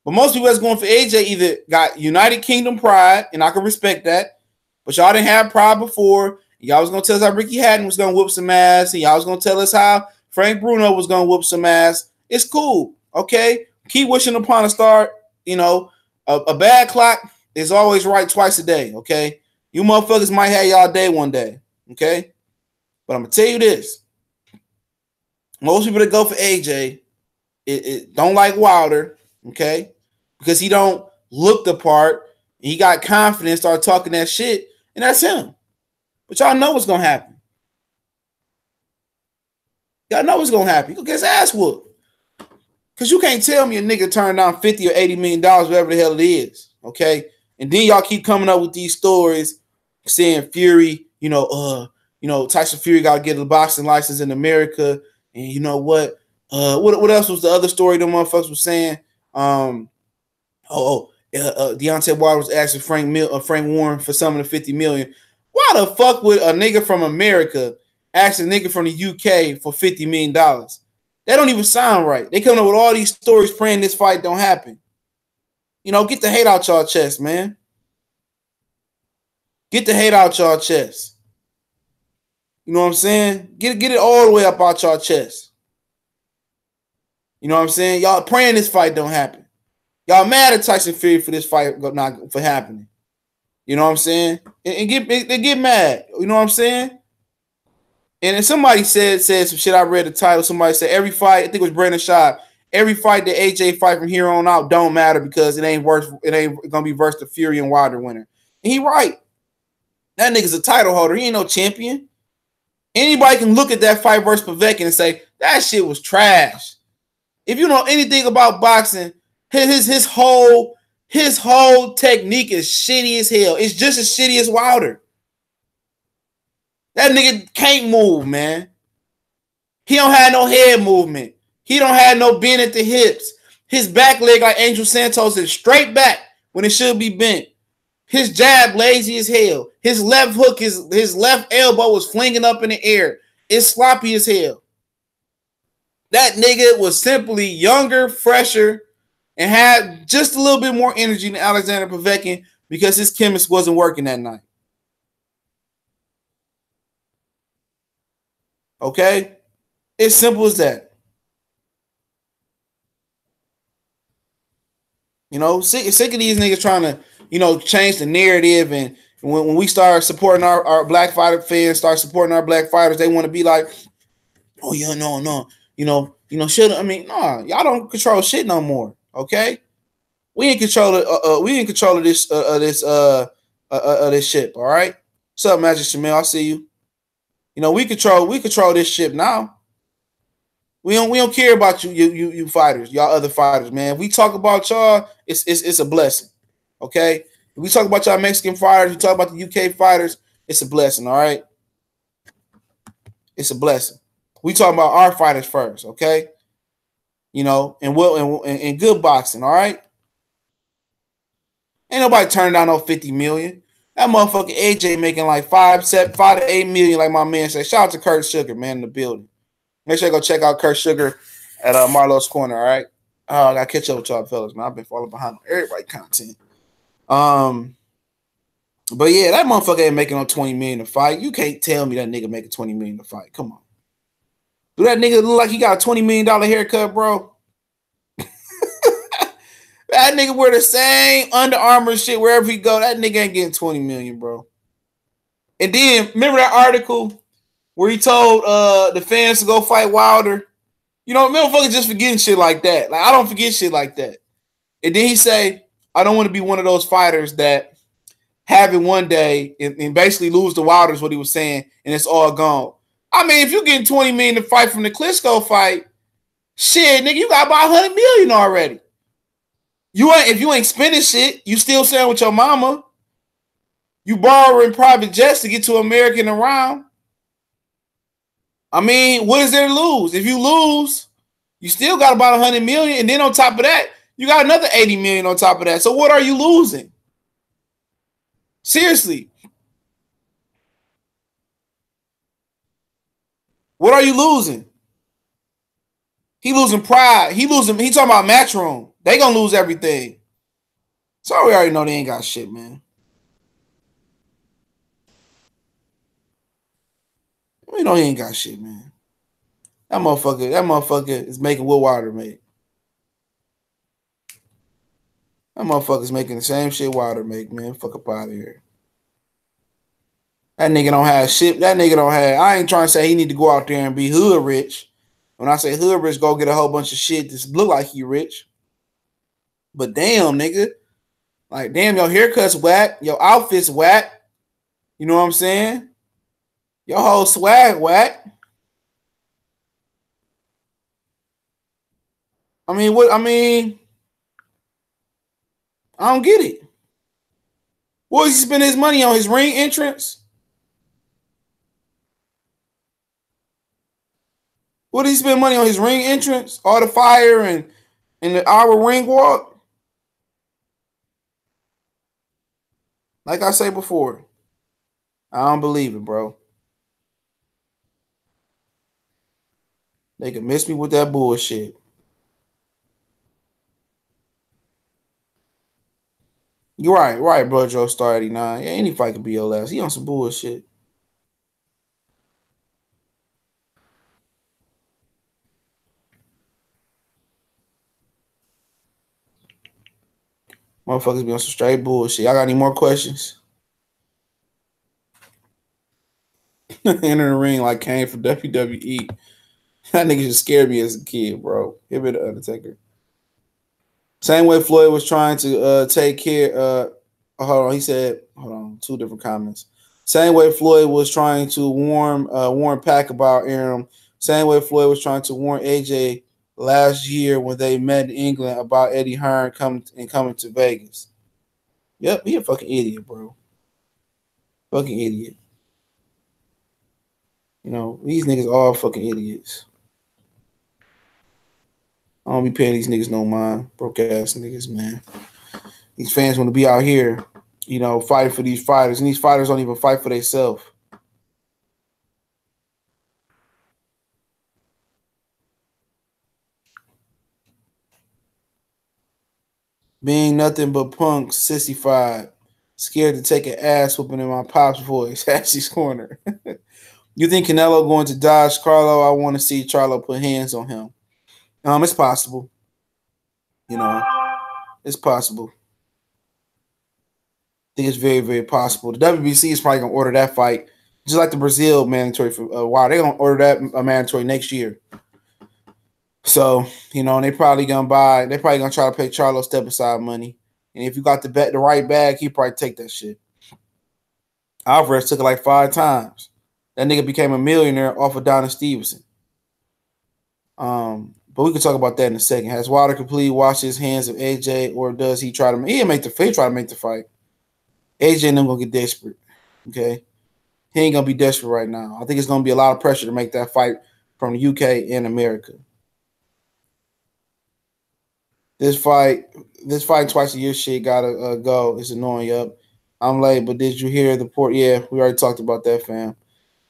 [SPEAKER 1] But most people that's going for AJ either got United Kingdom pride, and I can respect that, but y'all didn't have pride before. Y'all was going to tell us how Ricky Hatton was going to whoop some ass, and y'all was going to tell us how Frank Bruno was going to whoop some ass. It's cool, okay? Keep wishing upon a star. You know, a bad clock is always right twice a day, okay? You motherfuckers might have y'all day one day, okay? But I'm going to tell you this. Most people that go for AJ it don't like Wilder, okay? Because he don't look the part. He got confidence, start talking that shit, and that's him. But y'all know what's going to happen. Y'all know what's going to happen. He going to get his ass whooped. Because you can't tell me a nigga turned down $50 or $80 million, whatever the hell it is, okay? And then y'all keep coming up with these stories saying Fury, Tyson Fury got to get a boxing license in America. And you know what? What else was the other story the motherfuckers was saying? Deontay Wilder was asking Frank Warren for some of the $50 million. Why the fuck would a nigga from America ask a nigga from the UK for $50 million? That don't even sound right. They coming up with all these stories praying this fight don't happen. You know, get the hate out y'all chest, man. Get the hate out y'all chest. You know what I'm saying? Get it all the way up out y'all chest. You know what I'm saying? Y'all praying this fight don't happen. Y'all mad at Tyson Fury for this fight not for happening. You know what I'm saying? And get mad. You know what I'm saying? And then somebody said some shit. I read the title. Somebody said every fight, I think it was Brandon Shaw, every fight that AJ fight from here on out don't matter because it ain't gonna be versus the Fury and Wilder winner. And he right. That nigga's a title holder. He ain't no champion. Anybody can look at that fight versus Povetkin and say that shit was trash. If you know anything about boxing, his whole technique is shitty as hell. It's just as shitty as Wilder. That nigga can't move, man. He don't have no head movement. He don't have no bend at the hips. His back leg, like Angel Santos, is straight back when it should be bent. His jab lazy as hell. His left hook, his left elbow was flinging up in the air. It's sloppy as hell. That nigga was simply younger, fresher, and had just a little bit more energy than Alexander Povetkin because his chemist wasn't working that night. Okay? It's simple as that. You know, sick of these niggas trying to, you know, change the narrative. And when we start supporting our black fighter fans, start supporting our black fighters, they want to be like, oh, yeah, no. Shit. I mean, nah, y'all don't control shit no more. Okay? We ain't control it. We ain't control of this this ship, all right? What's up, Magic Shamil? I see you. You know, we control this ship now. We don't care about you fighters, y'all other fighters, man. If we talk about y'all, it's a blessing. Okay? If we talk about y'all Mexican fighters, we talk about the UK fighters, it's a blessing, all right? It's a blessing. We talk about our fighters first, okay? You know, and good boxing, all right? Ain't nobody turning down no 50 million. That motherfucking AJ making like 5 to 8 million, like my man said. Shout out to Kurt Sugar, man, in the building. Make sure you go check out Kurt Sugar at Marlowe's Corner, all right? I gotta catch up with y'all fellas, man. I've been falling behind on everybody content. But yeah, that motherfucker ain't making no 20 million to fight. You can't tell me that nigga making 20 million to fight. Come on. Do that nigga look like he got a $20 million haircut, bro? That nigga wear the same Under Armour shit wherever he go. That nigga ain't getting 20 million, bro. And then, remember that article where he told the fans to go fight Wilder? You know, motherfuckers just forgetting shit like that. Like, I don't forget shit like that. And then he say, I don't want to be one of those fighters that have it one day and basically lose to Wilder is what he was saying, and it's all gone. I mean, if you're getting 20 million to fight from the Klitschko fight, shit, nigga, you got about 100 million already. If you ain't spending shit, you still staying with your mama. You borrowing private jets to get to American around. I mean, what is there to lose? If you lose, you still got about 100 million, and then on top of that, you got another 80 million on top of that. So what are you losing? Seriously. What are you losing? He losing pride. He talking about Matchroom. They gonna lose everything. So we already know they ain't got shit, man. We know he ain't got shit, man. That motherfucker is making what Wilder made. That motherfucker's making the same shit Wilder make, man. Fuck up out of here. That nigga don't have shit. That nigga don't have. I ain't trying to say he need to go out there and be hood rich. When I say hood rich, go get a whole bunch of shit that look like he rich. But damn, nigga. Like, damn, your haircut's whack. Your outfit's whack. You know what I'm saying? Your whole swag whack. I mean, I don't get it. What does he spend his money on? His ring entrance? What did he spend money on? His ring entrance? All the fire and the hour ring walk? Like I say before, I don't believe it, bro. They can miss me with that bullshit. You're right, bro. Joe Star 89. Yeah, any fight could be your last. He on some bullshit. Motherfuckers be on some straight bullshit. Y'all got any more questions? Entering the ring like Kane for WWE. That nigga just scared me as a kid, bro. Him and the Undertaker. Same way Floyd was trying to take care. Hold on, he said. Hold on, two different comments. Same way Floyd was trying to warn Pac about Errol. Same way Floyd was trying to warn AJ last year when they met in England about Eddie Hearn coming to Vegas. Yep, he a fucking idiot, bro. Fucking idiot. You know, these niggas all fucking idiots. I don't be paying these niggas no mind. Broke ass niggas, man. These fans want to be out here, you know, fighting for these fighters, and these fighters don't even fight for themselves. Being nothing but punks, sissified, scared to take an ass whooping in my pop's voice. Ashley's corner. You think Canelo going to dodge Carlo? I want to see Charlo put hands on him. It's possible. You know, it's possible. I think it's very, very possible. The WBC is probably gonna order that fight, just like the Brazil mandatory for a while. They're gonna order that mandatory next year. So you know, and they probably gonna buy. They probably gonna try to pay Charlo step aside money. And if you got the right bag, he probably take that shit. Alvarez took it like 5 times. That nigga became a millionaire off of Donna Stevenson. But we can talk about that in a second. Has Wilder completely washed his hands of AJ, or does he try to? He make the try to make the fight. AJ and them gonna get desperate. Okay, he ain't gonna be desperate right now. I think it's gonna be a lot of pressure to make that fight from the UK and America. This fight twice a year shit gotta go. It's annoying. Yup, I'm late, but did you hear the port? Yeah, we already talked about that, fam.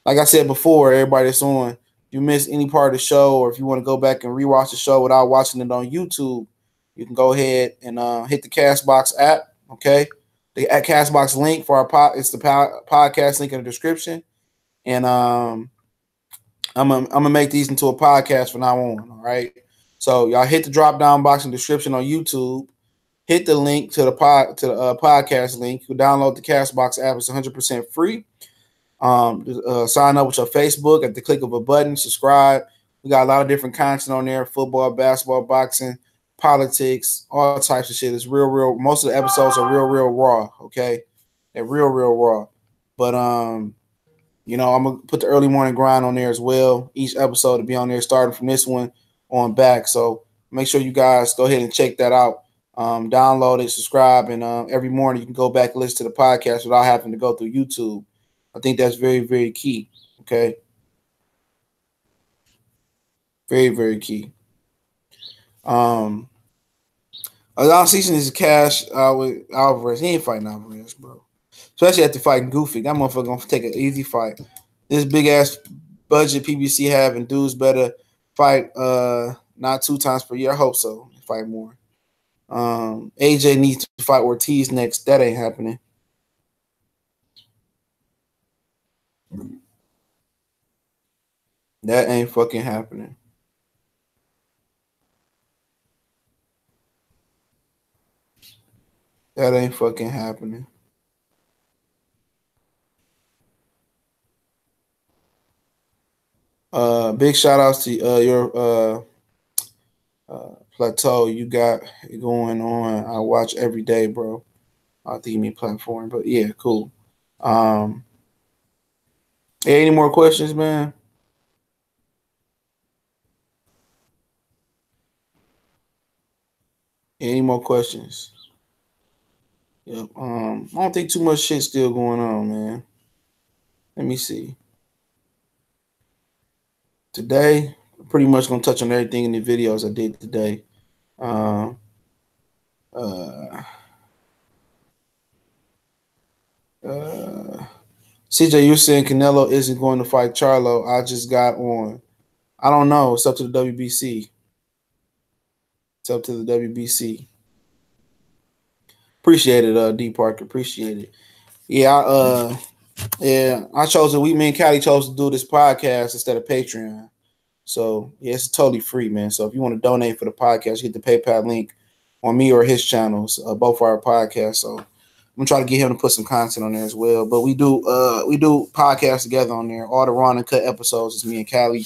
[SPEAKER 1] Like I said before, everybody that's on, if you missed any part of the show, or if you want to go back and rewatch the show without watching it on YouTube, you can go ahead and hit the Castbox app. Okay, the Castbox link for our it's the podcast link in the description, and I'm gonna make these into a podcast from now on. All right, so y'all hit the drop down box in the description on YouTube. Hit the link to the podcast link. You download the Castbox app. It's 100% free. Sign up with your Facebook at the click of a button. Subscribe. We got a lot of different content on there: football, basketball, boxing, politics, all types of shit. It's real. Most of the episodes are real raw. Okay, they're real raw. But you know, I'm gonna put the early morning grind on there as well. Each episode to be on there, starting from this one on back. So make sure you guys go ahead and check that out. Download it, subscribe, and every morning you can go back and listen to the podcast without having to go through YouTube. I think that's very, very key. Okay. Very, very key. Last season is Cash with Alvarez. He ain't fighting Alvarez, bro. Especially after fighting Goofy. That motherfucker gonna take an easy fight. This big ass budget PBC having dudes better fight not 2 times per year. I hope so. Fight more. AJ needs to fight Ortiz next. That ain't happening. That ain't fucking happening. That ain't fucking happening. Big shout outs to your plateau you got going on. I watch every day, bro. I think you mean platform, but yeah, cool. Any more questions, man? Any more questions? Yep. I don't think too much shit still going on, man. Let me see. Today, I'm pretty much gonna touch on everything in the videos I did today. Uh, uh, uh, CJ, you're saying Canelo isn't going to fight Charlo. I just got on. I don't know. It's up to the WBC. It's up to the WBC. Appreciate it, D Parker. Appreciate it. Yeah, I chose it. Me and Callie chose to do this podcast instead of Patreon. So yeah, it's totally free, man. So if you want to donate for the podcast, get the PayPal link on me or his channels, both our podcasts. So I'm gonna try to get him to put some content on there as well. But we do podcasts together on there. All the Ron and Cut episodes is me and Callie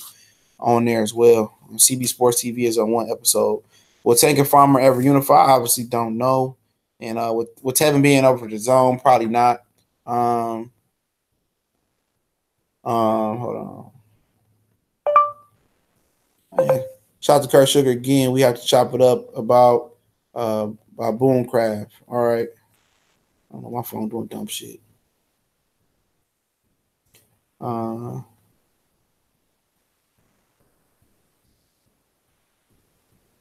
[SPEAKER 1] on there as well. CB Sports TV is on one episode. Will Tank and Farmer ever unify? I obviously don't know. And with Tevin being over the zone, probably not. Hold on. Yeah. Shout out to Kurt Sugar again. We have to chop it up about Boomcraft. All right. I don't know, my phone doing dumb shit.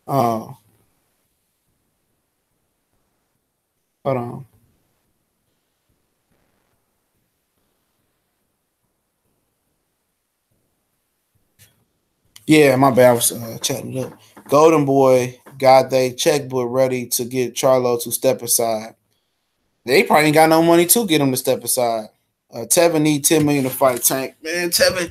[SPEAKER 1] Hold on. Yeah, my bad. I was chatting it up. Golden Boy got their checkbook ready to get Charlo to step aside. They probably ain't got no money to get him to step aside. Tevin need 10 million to fight Tank. Man, Tevin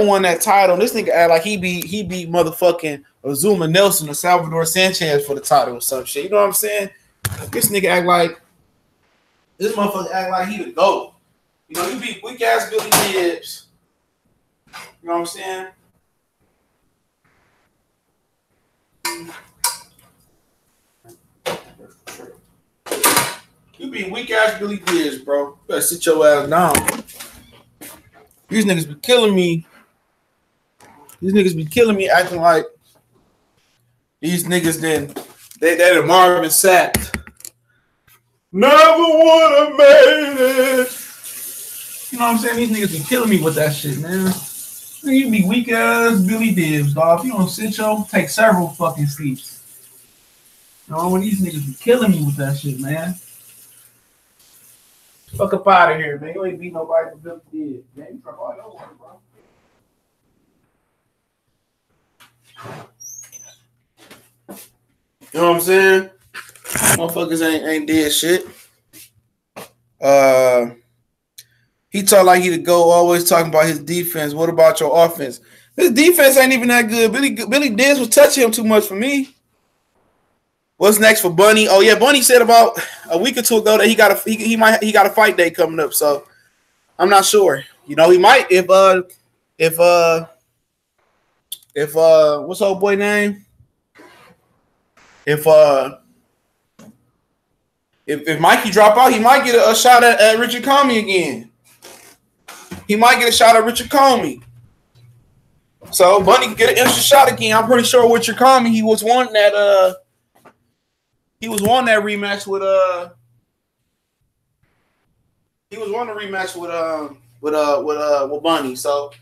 [SPEAKER 1] won that title. This nigga act like he beat motherfucking Azuma Nelson or Salvador Sanchez for the title or some shit. You know what I'm saying? This nigga act like this motherfucker act like he the GOAT. You know, he beat weak ass Billy Gibbs. You know what I'm saying? You beat weak ass Billy Gibbs, bro. You better sit your ass down. These niggas be killing me. These niggas be killing me acting like these niggas they the Marvin Sapp. Never would have made it. You know what I'm saying? These niggas be killing me with that shit, man. You be weak ass Billy Gibbs, dog. If you don't sit your, take several fucking sleeps. You know, when these niggas be killing me with that shit, man. Fuck up out of here, man. You ain't beat nobody but Billy Gibbs, man. You from all over, bro. You know what I'm saying? Motherfuckers ain't did shit. He talked like he the GOAT, always talking about his defense. What about your offense? His defense ain't even that good. Billy Diz was touching him too much for me. What's next for Bunny? Oh yeah, Bunny said about a week or two ago that he got a fight day coming up. So I'm not sure. You know, he might if what's old boy name? If Mikey drop out, he might get a shot at Richard Comey again. He might get a shot at Richard Comey. So Bunny can get an extra shot again. I'm pretty sure Richard Comey, he was wanting that rematch with with Bunny. So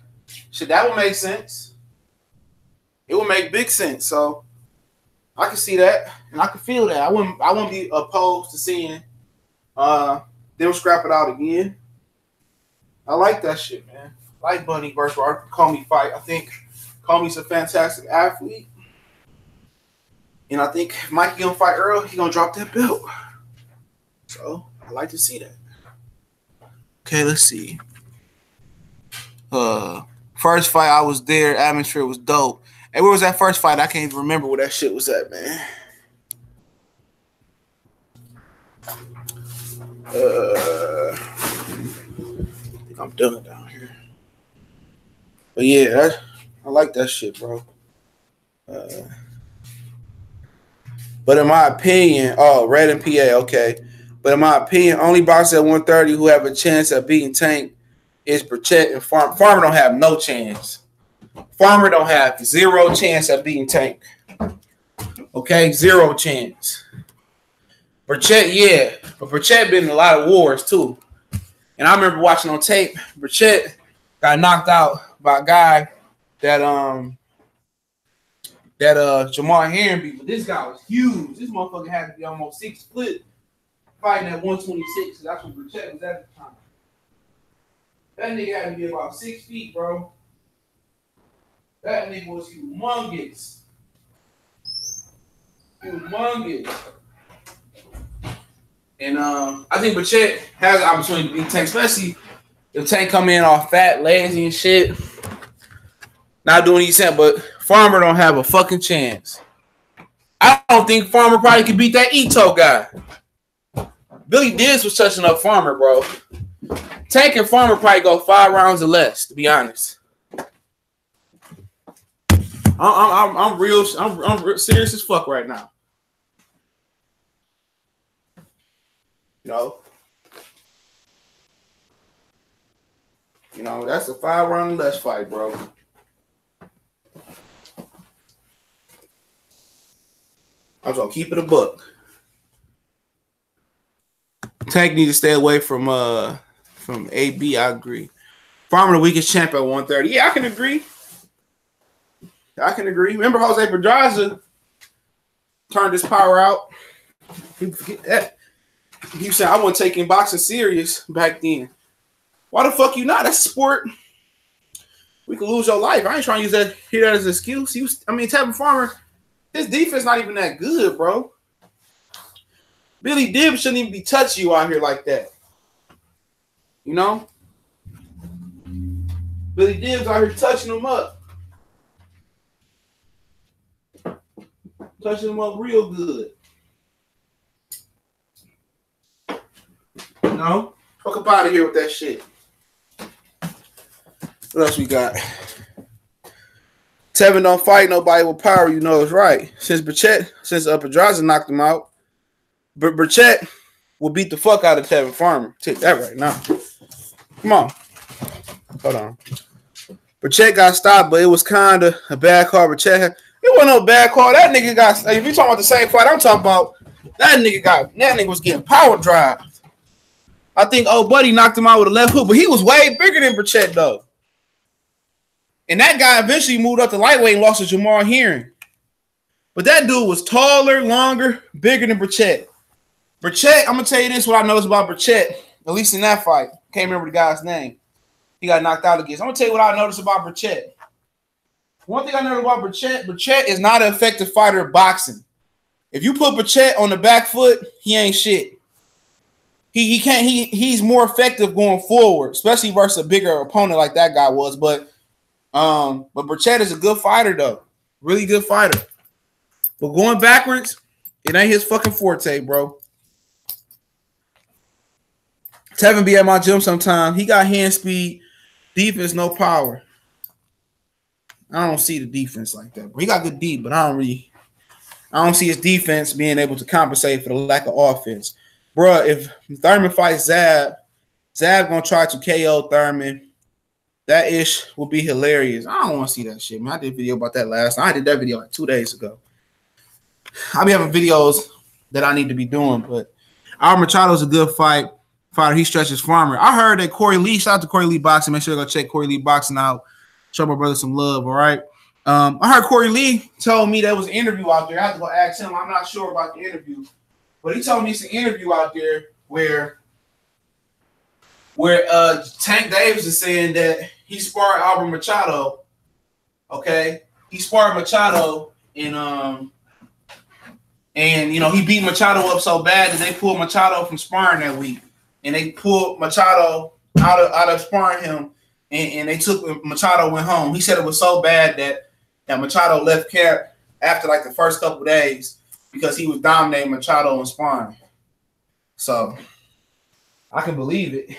[SPEAKER 1] shit, that would make sense. It would make big sense. So I can see that and I can feel that. I wouldn't be opposed to seeing them scrap it out again. I like that shit, man. I like Bunny versus Comey fight. I think Comey's a fantastic athlete. And I think if Mikey gonna fight Errol, he gonna drop that belt. So I like to see that. Okay, let's see. First fight I was there, atmosphere was dope. Hey, where was that first fight? I can't even remember where that shit was at, man. I think I'm done down here. But yeah, I like that shit, bro. But in my opinion, Red and PA, okay. But in my opinion, only boxer at 130 who have a chance at beating Tank is Burchett and Farmer. Farmer don't have no chance. Farmer don't have zero chance at beating Tank. Okay, zero chance. Burchett, yeah. But Burchett been in a lot of wars, too. And I remember watching on tape, Burchett got knocked out by a guy that Jamal Herring beat. But this guy was huge. This motherfucker had to be almost 6 foot fighting at 126. That's what Burchett was at the time. That nigga had to be about 6 feet, bro. That nigga was humongous. Humongous. And I think Burchett has the opportunity to beat Tank, especially if Tank come in all fat, lazy and shit. Not doing anything, but Farmer don't have a fucking chance. I don't think Farmer probably could beat that Ito guy. Billy Diz was touching up Farmer, bro. Tank and Farmer probably go 5 rounds or less, to be honest. I'm real serious as fuck right now. You know, that's a 5 round or less fight, bro. I'm gonna keep it a buck. Tank need to stay away from AB. I agree. Farmer the weakest champ at 130. Yeah, I can agree. I can agree. Remember Jose Pedraza turned his power out. People forget that. He said, I wasn't taking boxing serious back then. Why the fuck you not? That's a sport. We could lose your life. I ain't trying to hear that as an excuse. Tevin Farmer, his defense not even that good, bro. Billy Dibbs shouldn't even be touching you out here like that. You know? Billy Dibbs out here touching him up. Touching him up real good. You know? Fuck up out of here with that shit. What else we got? Tevin don't fight nobody with power, you know it's right. Since Pedraza knocked him out, but Burchett will beat the fuck out of Tevin Farmer. Take that right now. Come on. Hold on. Burchett got stopped, but it was kind of a bad call. Burchett, it wasn't no bad call. That nigga got, if you talking about the same fight I'm talking about, that nigga was getting power drive. I think old buddy knocked him out with a left hook, but he was way bigger than Burchett though. And that guy eventually moved up to lightweight and lost to Jamar Hearing. But that dude was taller, longer, bigger than Burchett. Burchett, I'm going to tell you this, what I noticed about Burchett, at least in that fight. Can't remember the guy's name. He got knocked out against. I'm going to tell you what I noticed about Burchett. One thing I noticed about Burchett is not an effective fighter of boxing. If you put Burchett on the back foot, he ain't shit. He's more effective going forward, especially versus a bigger opponent like that guy was. But Burchett is a good fighter, though. Really good fighter. But going backwards, it ain't his fucking forte, bro. Tevin be at my gym sometime. He got hand speed, defense, no power. I don't see the defense like that, bro. He got good deep, but I don't see his defense being able to compensate for the lack of offense. Bro, if Thurman fights Zab gonna try to KO Thurman. That ish will be hilarious. I don't want to see that shit, man. I did a video about that last time. I did that video like 2 days ago. I'll be having videos that I need to be doing, but Albert Machado's a good fighter. He stretches Farmer. I heard that Corey Lee, shout out to Corey Lee Boxing. Make sure you go check Corey Lee Boxing out. Show my brother some love, all right? I heard Corey Lee told me there was an interview out there. I have to go ask him. I'm not sure about the interview, but he told me it's an interview out there where Tank Davis is saying that he sparred Albert Machado. Okay, he sparred Machado, and you know he beat Machado up so bad that they pulled Machado from sparring that week, and they pulled Machado out of sparring him, and they took Machado went home. He said it was so bad that Machado left camp after like the first couple days because he was dominating Machado in sparring. So I can believe it.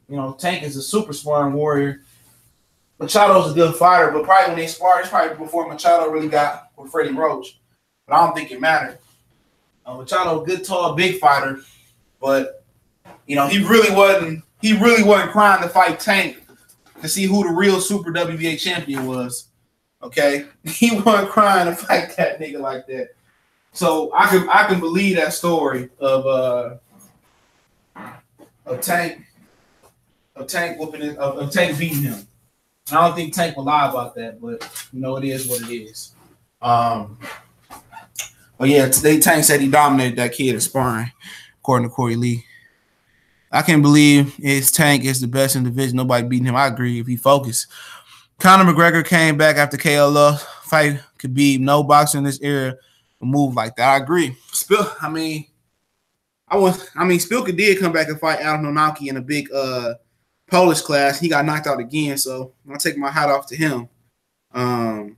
[SPEAKER 1] You know, Tank is a super sparring warrior. Machado's a good fighter, but probably when they sparred, it's probably before Machado really got with Freddie Roach. But I don't think it mattered. Machado, a good, tall, big fighter, but you know he really wasn't crying to fight Tank to see who the real Super WBA champion was. Okay, he wasn't crying to fight that nigga like that. So I can believe that story of Tank beating him. I don't think Tank will lie about that, but you know it is what it is. But yeah, today Tank said he dominated that kid in sparring, according to Corey Lee. I can't believe his Tank is the best in the division. Nobody beating him. I agree if he focused. Conor McGregor came back after KO fight Khabib. No boxer in this era will move like that. I agree. Spilka did come back and fight Al Nonaki in a big Polish class. He got knocked out again, so I'll take my hat off to him. I'll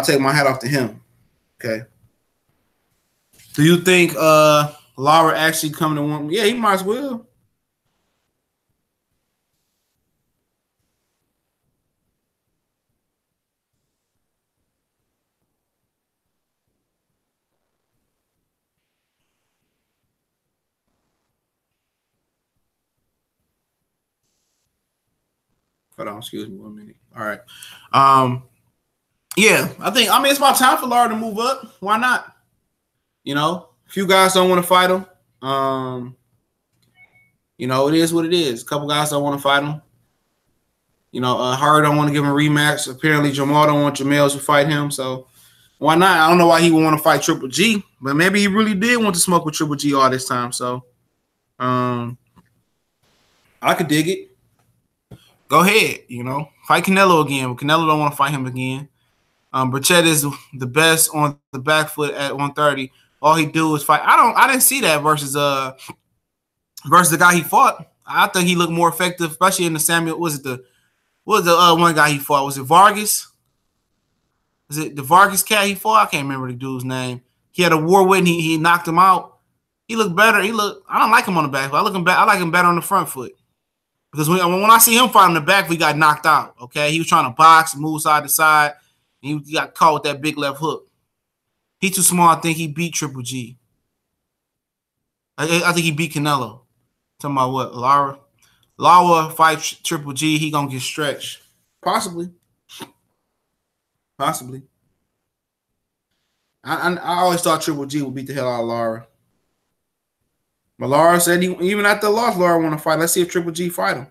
[SPEAKER 1] take my hat off to him. Okay. Do you think Lara actually coming to one? Yeah, he might as well. Hold on, excuse me 1 minute. All right. Yeah, it's about time for Lara to move up. Why not? You know, a few guys don't want to fight him. You know, it is what it is. A couple guys don't want to fight him. Hard don't want to give him a rematch. Apparently, Jamal don't want Jamel to fight him. So why not? I don't know why he would want to fight Triple G, but maybe he really did want to smoke with Triple G all this time. So I could dig it. Go ahead, fight Canelo again. But Canelo don't want to fight him again. Burchett is the best on the back foot at 130. All he do is fight. I didn't see that versus the guy he fought. I think he looked more effective, especially in the Samuel. What was the one guy he fought? Was it Vargas? Was it the Vargas cat he fought? I can't remember the dude's name. He had a war with, and he knocked him out. He looked better. I don't like him on the back foot. I like him better on the front foot. Because when I see him fight on the back, we got knocked out. Okay, he was trying to box, move side to side, and he got caught with that big left hook. He's too small. I think he beat Triple G. I think he beat Canelo. Talking about what? Lara fights Triple G. He gonna get stretched. Possibly. I always thought Triple G would beat the hell out of Lara. But Lara said even after the loss, Lara want to fight. Let's see if Triple G fight him.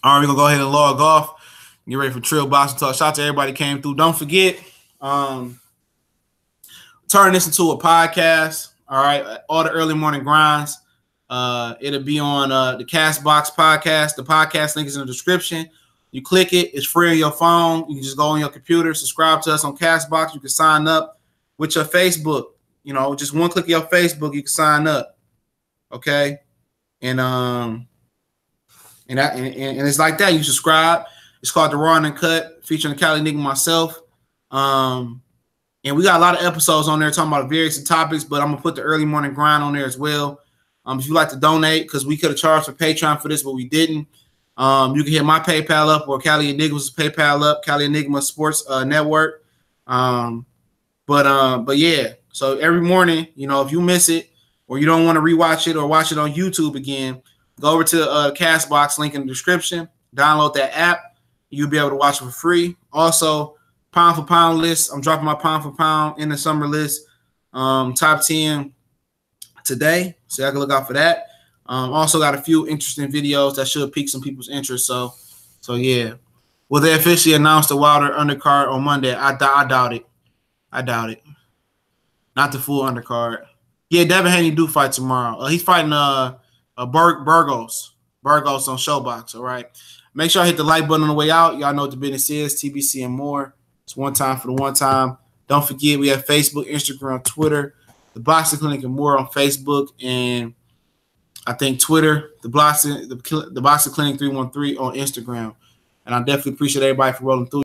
[SPEAKER 1] All right, we're going to go ahead and log off. Get ready for Trill Boxing Talk. Shout out to everybody who came through. Don't forget, turn this into a podcast. All right, all the early morning grinds. It'll be on the Castbox podcast. The podcast link is in the description. You click it. It's free on your phone. You can just go on your computer, subscribe to us on Castbox. You can sign up with your Facebook. Just one click of your Facebook, you can sign up. Okay, and it's like that. You subscribe. It's called The Raw and Uncut, featuring Cali Nigga myself. And we got a lot of episodes on there talking about various topics, but I'm gonna put the early morning grind on there as well. If you like to donate, because we could have charged for Patreon for this, but we didn't. You can hit my PayPal up or Cali Enigma's PayPal up, Cali Enigma Sports Network. But yeah, so every morning, if you miss it or you don't want to rewatch it or watch it on YouTube again, go over to the Castbox link in the description, download that app. You'll be able to watch it for free. Also, pound for pound list. I'm dropping my pound for pound in the summer list, top 10 today. So I can look out for that. Also got a few interesting videos that should pique some people's interest. So yeah. Will they officially announce the Wilder undercard on Monday? I doubt it. Not the full undercard. Yeah, Devin Haney do fight tomorrow. He's fighting Burgos on Showbox. All right. Make sure I hit the like button on the way out. Y'all know what the business is. TBC and more. It's one time for the one time. Don't forget we have Facebook, Instagram, Twitter, the Boxing Clinic and more on Facebook, and I think Twitter, the Boxing Clinic 313 on Instagram. And I definitely appreciate everybody for rolling through.